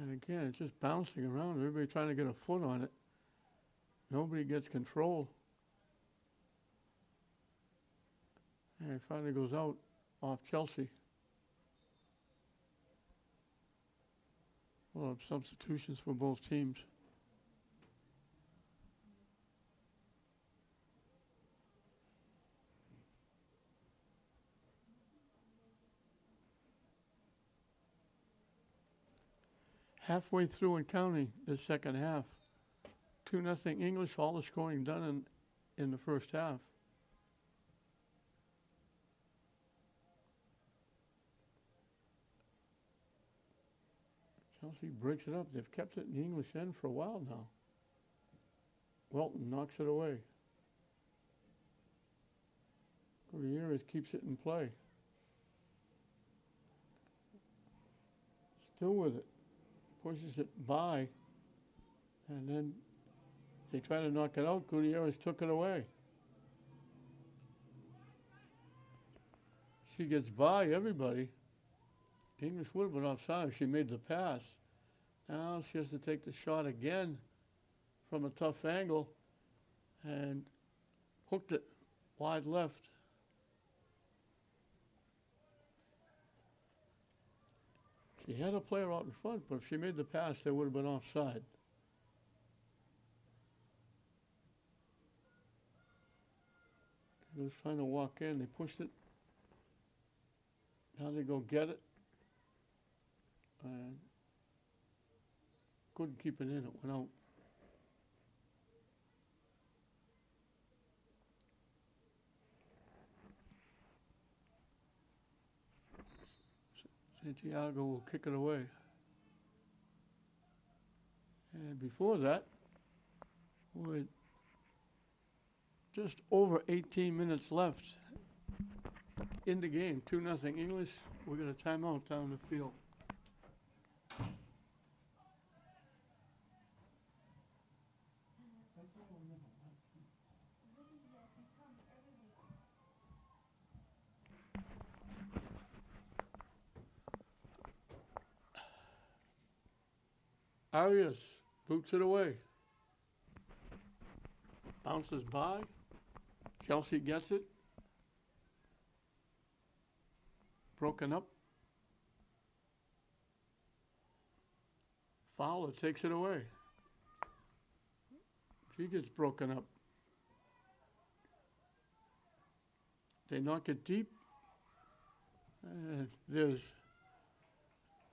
And again, it's just bouncing around. Everybody trying to get a foot on it. Nobody gets control. And it finally goes out off Chelsea. We'll have substitutions for both teams. Halfway through and counting the second half. 2-0 English, all the scoring done in the first half. Chelsea breaks it up. They've kept it in the English end for a while now. Welton knocks it away. Gutierrez keeps it in play. Still with it. Pushes it by. And then they try to knock it out. Gutierrez took it away. She gets by everybody. English would have been offside if she made the pass. Now she has to take the shot again from a tough angle and hooked it wide left. She had a player out in front, but if she made the pass, they would have been offside. They was trying to walk in. They pushed it. Now they go get it. And couldn't keep it in. It went out. Santiago will kick it away. And before that, with just over 18 minutes left in the game, 2-0 English, we're going to timeout down the field. Arias boots it away. Bounces by. Chelsea gets it. Broken up. Fowler takes it away. She gets broken up. They knock it deep. There's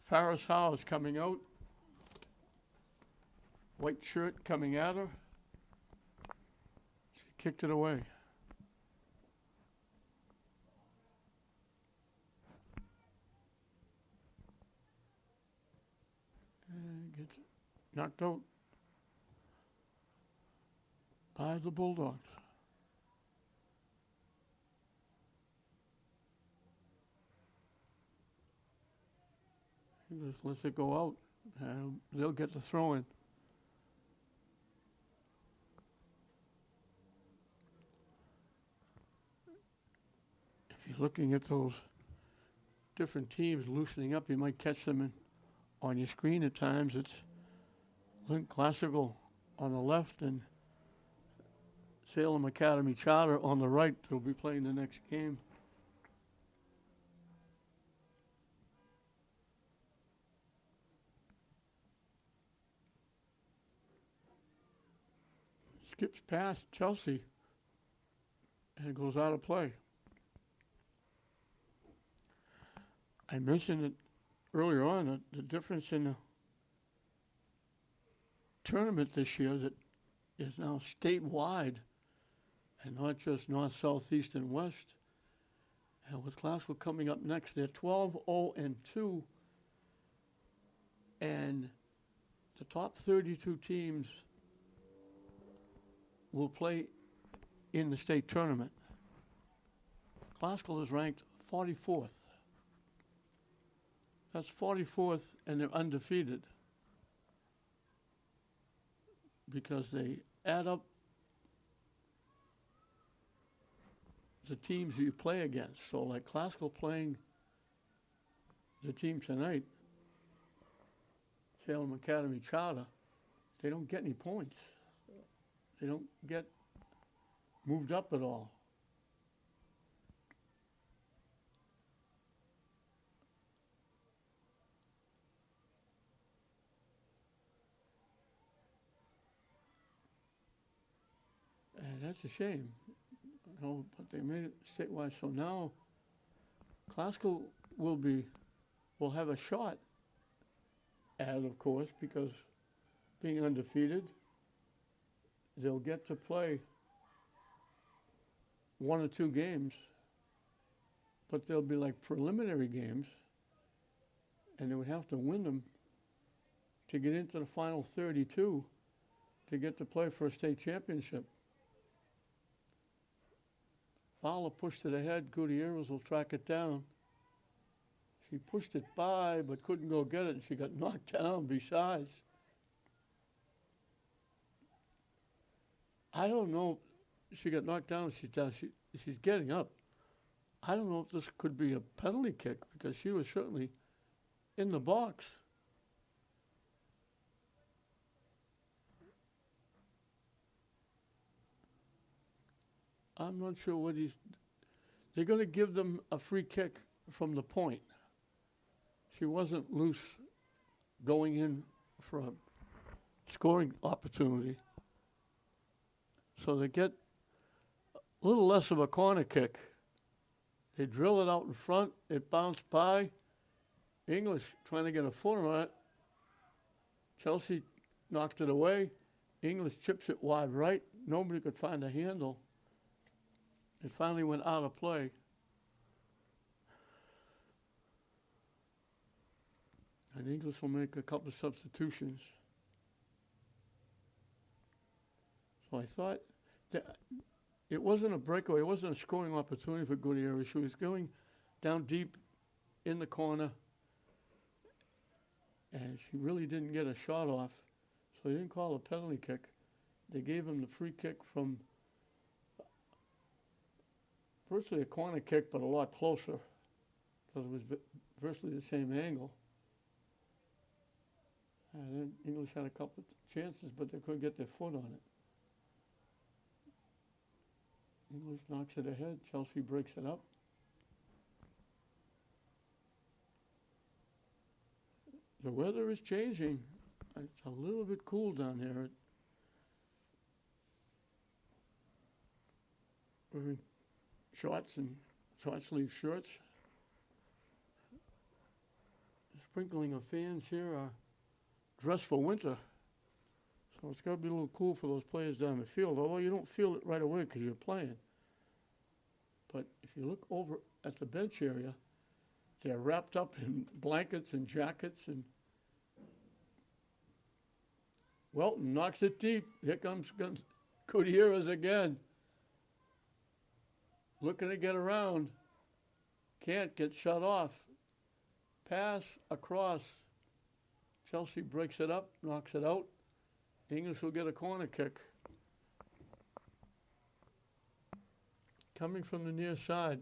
Farris Howes coming out. White shirt coming at her. She kicked it away. And gets knocked out by the Bulldogs. He just lets it go out, and they'll get the throw in. If you're looking at those different teams loosening up, you might catch them on your screen at times. It's Lynn Classical on the left and Salem Academy Charter on the right. They'll be playing the next game. Skips past Chelsea and goes out of play. I mentioned it earlier on, the difference in the tournament this year that is now statewide and not just north, south, east, and west. And with Classical coming up next, they're 12-0-2, and the top 32 teams will play in the state tournament. Classical is ranked 44th. That's 44th, and they're undefeated because they add up the teams you play against. So like Classical playing the team tonight, Salem Academy Charter, they don't get any points. They don't get moved up at all. And that's a shame. You know, but they made it statewide. So now Classical will have a shot at it, of course, because being undefeated, they'll get to play one or two games, but they'll be like preliminary games, and they would have to win them to get into the final 32 to get to play for a state championship. Fowler pushed it ahead. Gutierrez will track it down. She pushed it by, but couldn't go get it, and she got knocked down besides. I don't know. She got knocked down. She's down. She's getting up. I don't know if this could be a penalty kick because she was certainly in the box. I'm not sure what they're going to give them a free kick from the point. She wasn't loose going in for a scoring opportunity. So they get a little less of a corner kick. They drill it out in front. It bounced by. English trying to get a foot on it. Chelsea knocked it away. English chips it wide right. Nobody could find a handle. It finally went out of play. And English will make a couple of substitutions. So I thought that it wasn't a breakaway. It wasn't a scoring opportunity for Gutierrez. She was going down deep in the corner, and she really didn't get a shot off. So they didn't call a penalty kick. They gave him the free kick from virtually a corner kick, but a lot closer because it was virtually the same angle. And then English had a couple of chances, but they couldn't get their foot on it. English knocks it ahead. Chelsea breaks it up. The weather is changing. It's a little bit cool down here. wearing shorts and short sleeve shirts. Sprinkling of fans here are dressed for winter. So it's got to be a little cool for those players down the field, although you don't feel it right away because you're playing. But if you look over at the bench area, they're wrapped up in blankets and jackets. And Welton knocks it deep. Here comes Gutierrez again. Looking to get around. Can't, get shut off. Pass across. Chelsea breaks it up, knocks it out. English will get a corner kick. Coming from the near side.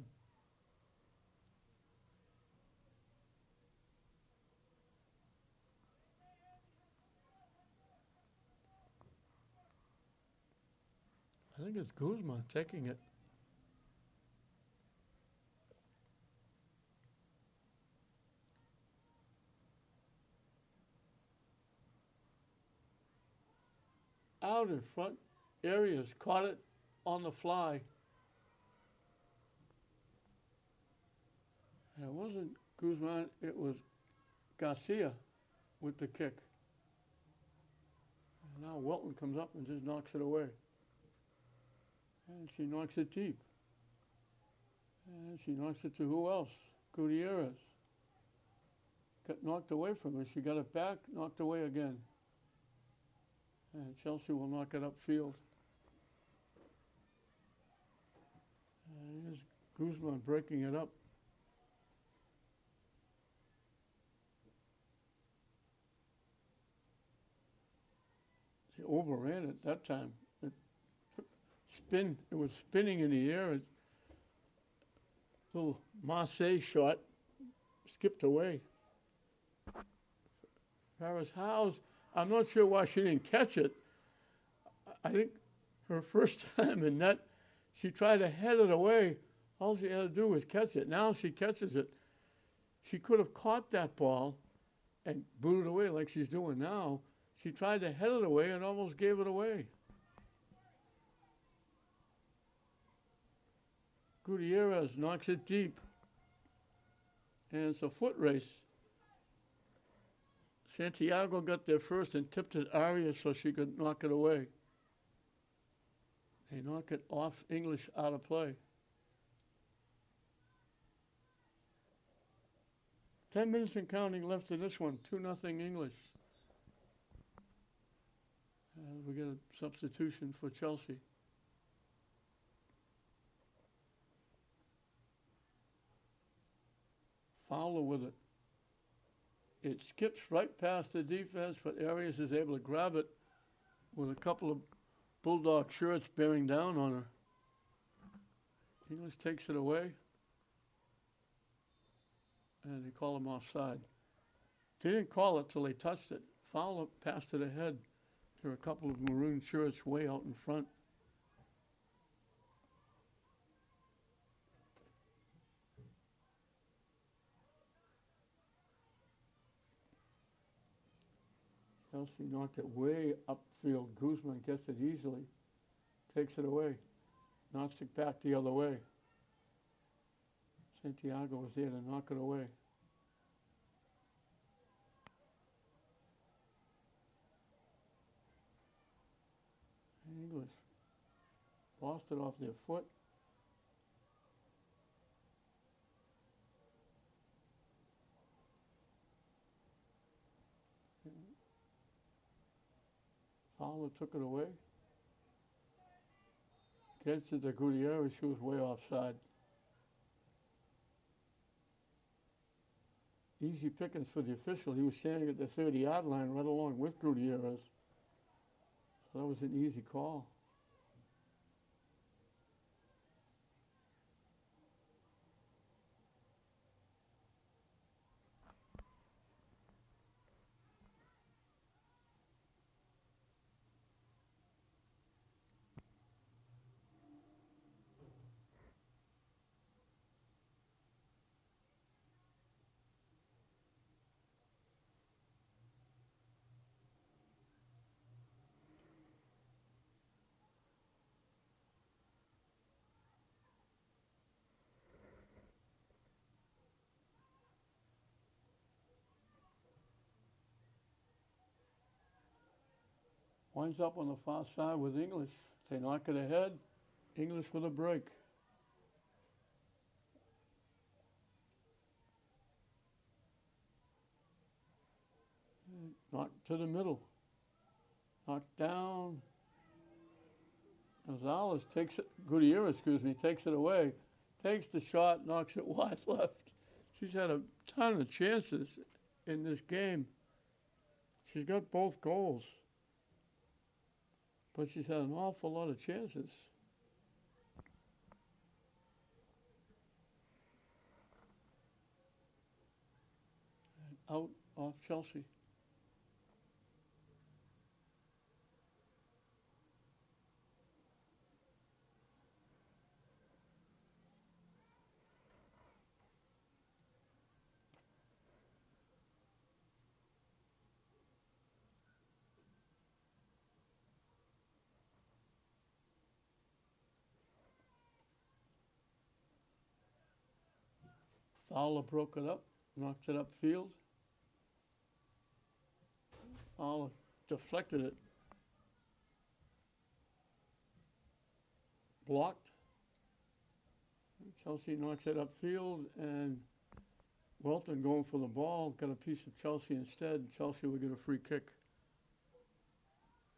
I think it's Guzman taking it. Out in front areas, caught it on the fly. And it wasn't Guzman, it was Garcia with the kick. And now Welton comes up and just knocks it away. And she knocks it deep. And she knocks it to who else? Gutierrez. Got knocked away from her. She got it back, knocked away again. And Chelsea will knock it upfield. And here's Guzman breaking it up. They overran it that time. It was spinning in the air. Little Marseille shot skipped away. Paris House, I'm not sure why she didn't catch it. I think her first time in net, she tried to head it away. All she had to do was catch it. Now she catches it. She could have caught that ball and booted it away like she's doing now. She tried to head it away and almost gave it away. Gutierrez knocks it deep. And it's a foot race. Santiago got there first and tipped it Arias so she could knock it away. They knock it off English out of play. 10 minutes and counting left in this one. 2-0 English. And we get a substitution for Chelsea. Fowler with it. It skips right past the defense, but Arias is able to grab it with a couple of Bulldog shirts bearing down on her. English takes it away, and they call him offside. They didn't call it till they touched it. Fowler passed it ahead to a couple of maroon shirts way out in front. Chelsea knocked it way upfield. Guzman gets it easily, takes it away, knocks it back the other way. Santiago was there to knock it away. English lost it off their foot. Fowler took it away. Gets it to Gutierrez, she was way offside. Easy pickings for the official. He was standing at the 30-yard line right along with Gutierrez. So that was an easy call. Winds up on the far side with English. They knock it ahead. English with a break. Knocked to the middle. Knocked down. Gonzalez takes it, Gutierrez, takes it away. Takes the shot, knocks it wide left. She's had a ton of chances in this game. She's got both goals. But she's had an awful lot of chances. Out off Chelsea. Fowler broke it up, knocked it upfield. Fowler deflected it. Blocked. Chelsea knocks it upfield, and Welton going for the ball, got a piece of Chelsea instead. Chelsea will get a free kick.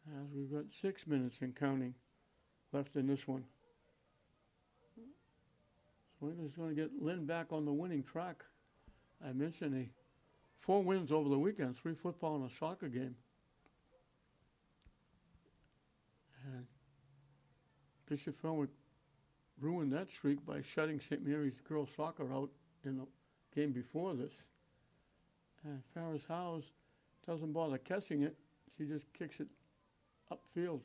As we've got 6 minutes and counting left in this one. Swingers going to get Lynn back on the winning track. I mentioned 4 wins over the weekend, 3 football and a soccer game. And Bishop Fenwick ruined that streak by shutting St. Mary's girls soccer out in the game before this. And Farris House doesn't bother catching it. She just kicks it upfield.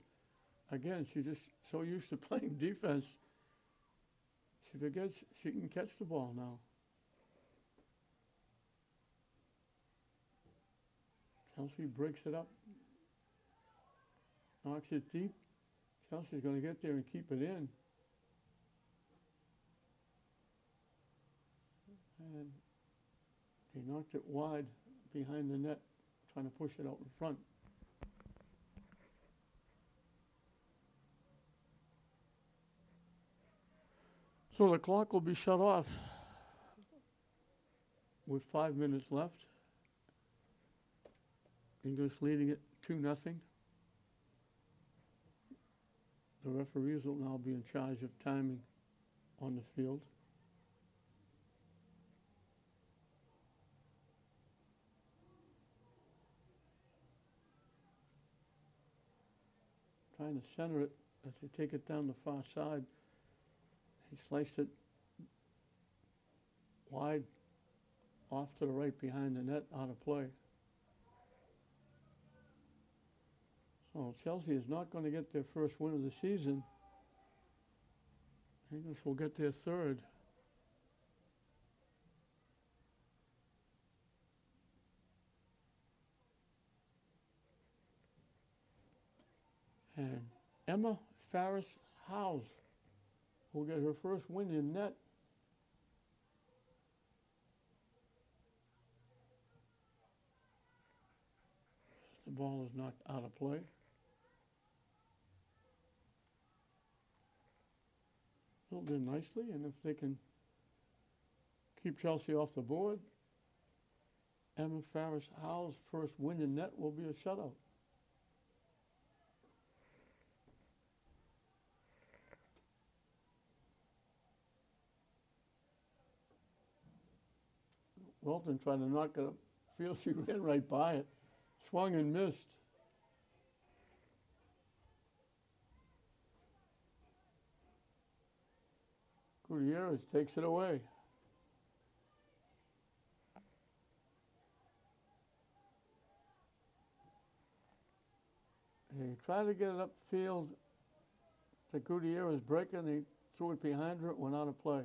Again, she's just so used to playing defense. She forgets she can catch the ball now. Chelsea breaks it up. Knocks it deep. Chelsea's going to get there and keep it in. And they knocked it wide behind the net, trying to push it out in front. So the clock will be shut off with 5 minutes left. English leading it 2-0. The referees will now be in charge of timing on the field. Trying to center it as they take it down the far side. He sliced it wide off to the right behind the net, out of play. So Chelsea is not going to get their first win of the season. English will get their third. And Emma Farris House will get her first win in net. The ball is knocked out of play. Filled in nicely, and if they can keep Chelsea off the board, Emma Farris Howe's first win in net will be a shutout. Welton tried to knock it up field. She ran right by it. Swung and missed. Gutierrez takes it away. They tried to get it upfield to Gutierrez breaking. They threw it behind her. It went out of play.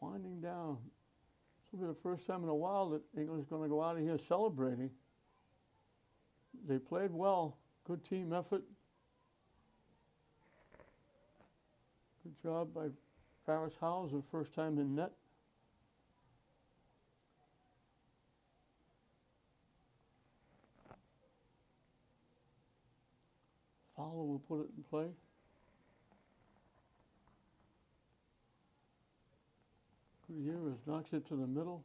Winding down. This will be the first time in a while that England's going to go out of here celebrating. They played well. Good team effort. Good job by Farris Howes, her first time in net. Fowler will put it in play. Gutierrez knocks it to the middle.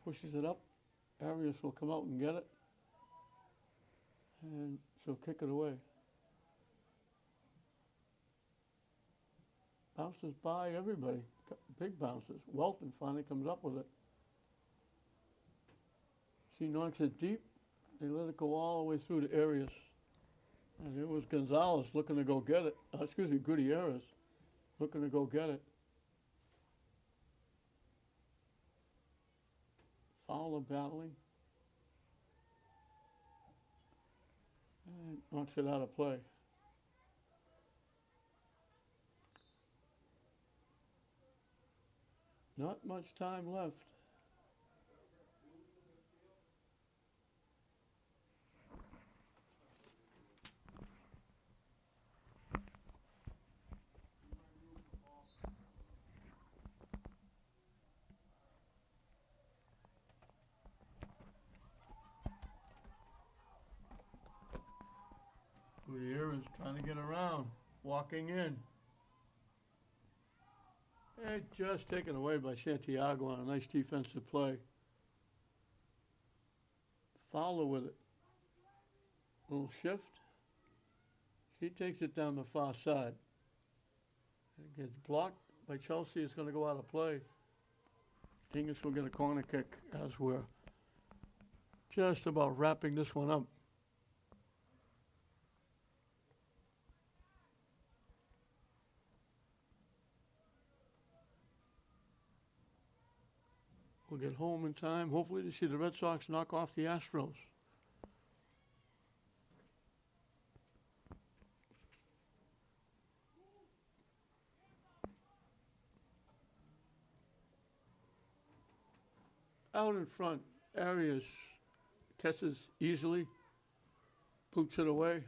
Pushes it up. Arias will come out and get it. And she'll kick it away. Bounces by everybody. Big bounces. Welton finally comes up with it. She knocks it deep. They let it go all the way through to Arias. And it was Gonzalez looking to go get it. Gutierrez looking to go get it. Fowler battling. And knocks it out of play. Not much time left. Gutierrez trying to get around, walking in. And just taken away by Santiago on a nice defensive play. Fowler with it. Little shift. She takes it down the far side. It gets blocked by Chelsea. It's going to go out of play. English will get a corner kick as we're just about wrapping this one up. We'll get home in time, hopefully, to see the Red Sox knock off the Astros. Out in front, Arias catches easily, boots it away.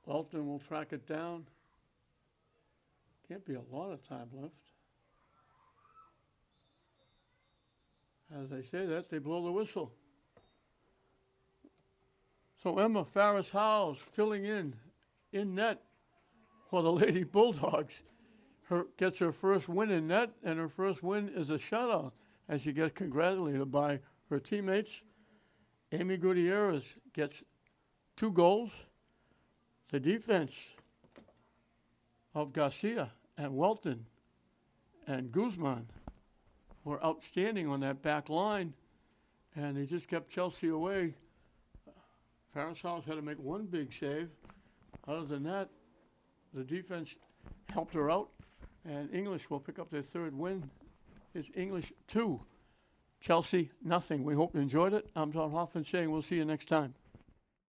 Walton will track it down. Can't be a lot of time left. As they say that, they blow the whistle. So Emma Farris-Howes filling in net for the Lady Bulldogs. Gets her first win in net, and her first win is a shutout as she gets congratulated by her teammates. Amy Gutierrez gets 2 goals. The defense of Garcia and Welton and Guzman were outstanding on that back line, and they just kept Chelsea away. Farris-Howes had to make one big save. Other than that, the defense helped her out, and English will pick up their 3rd win. It's English 2, Chelsea nothing. We hope you enjoyed it. I'm John Hoffman saying we'll see you next time.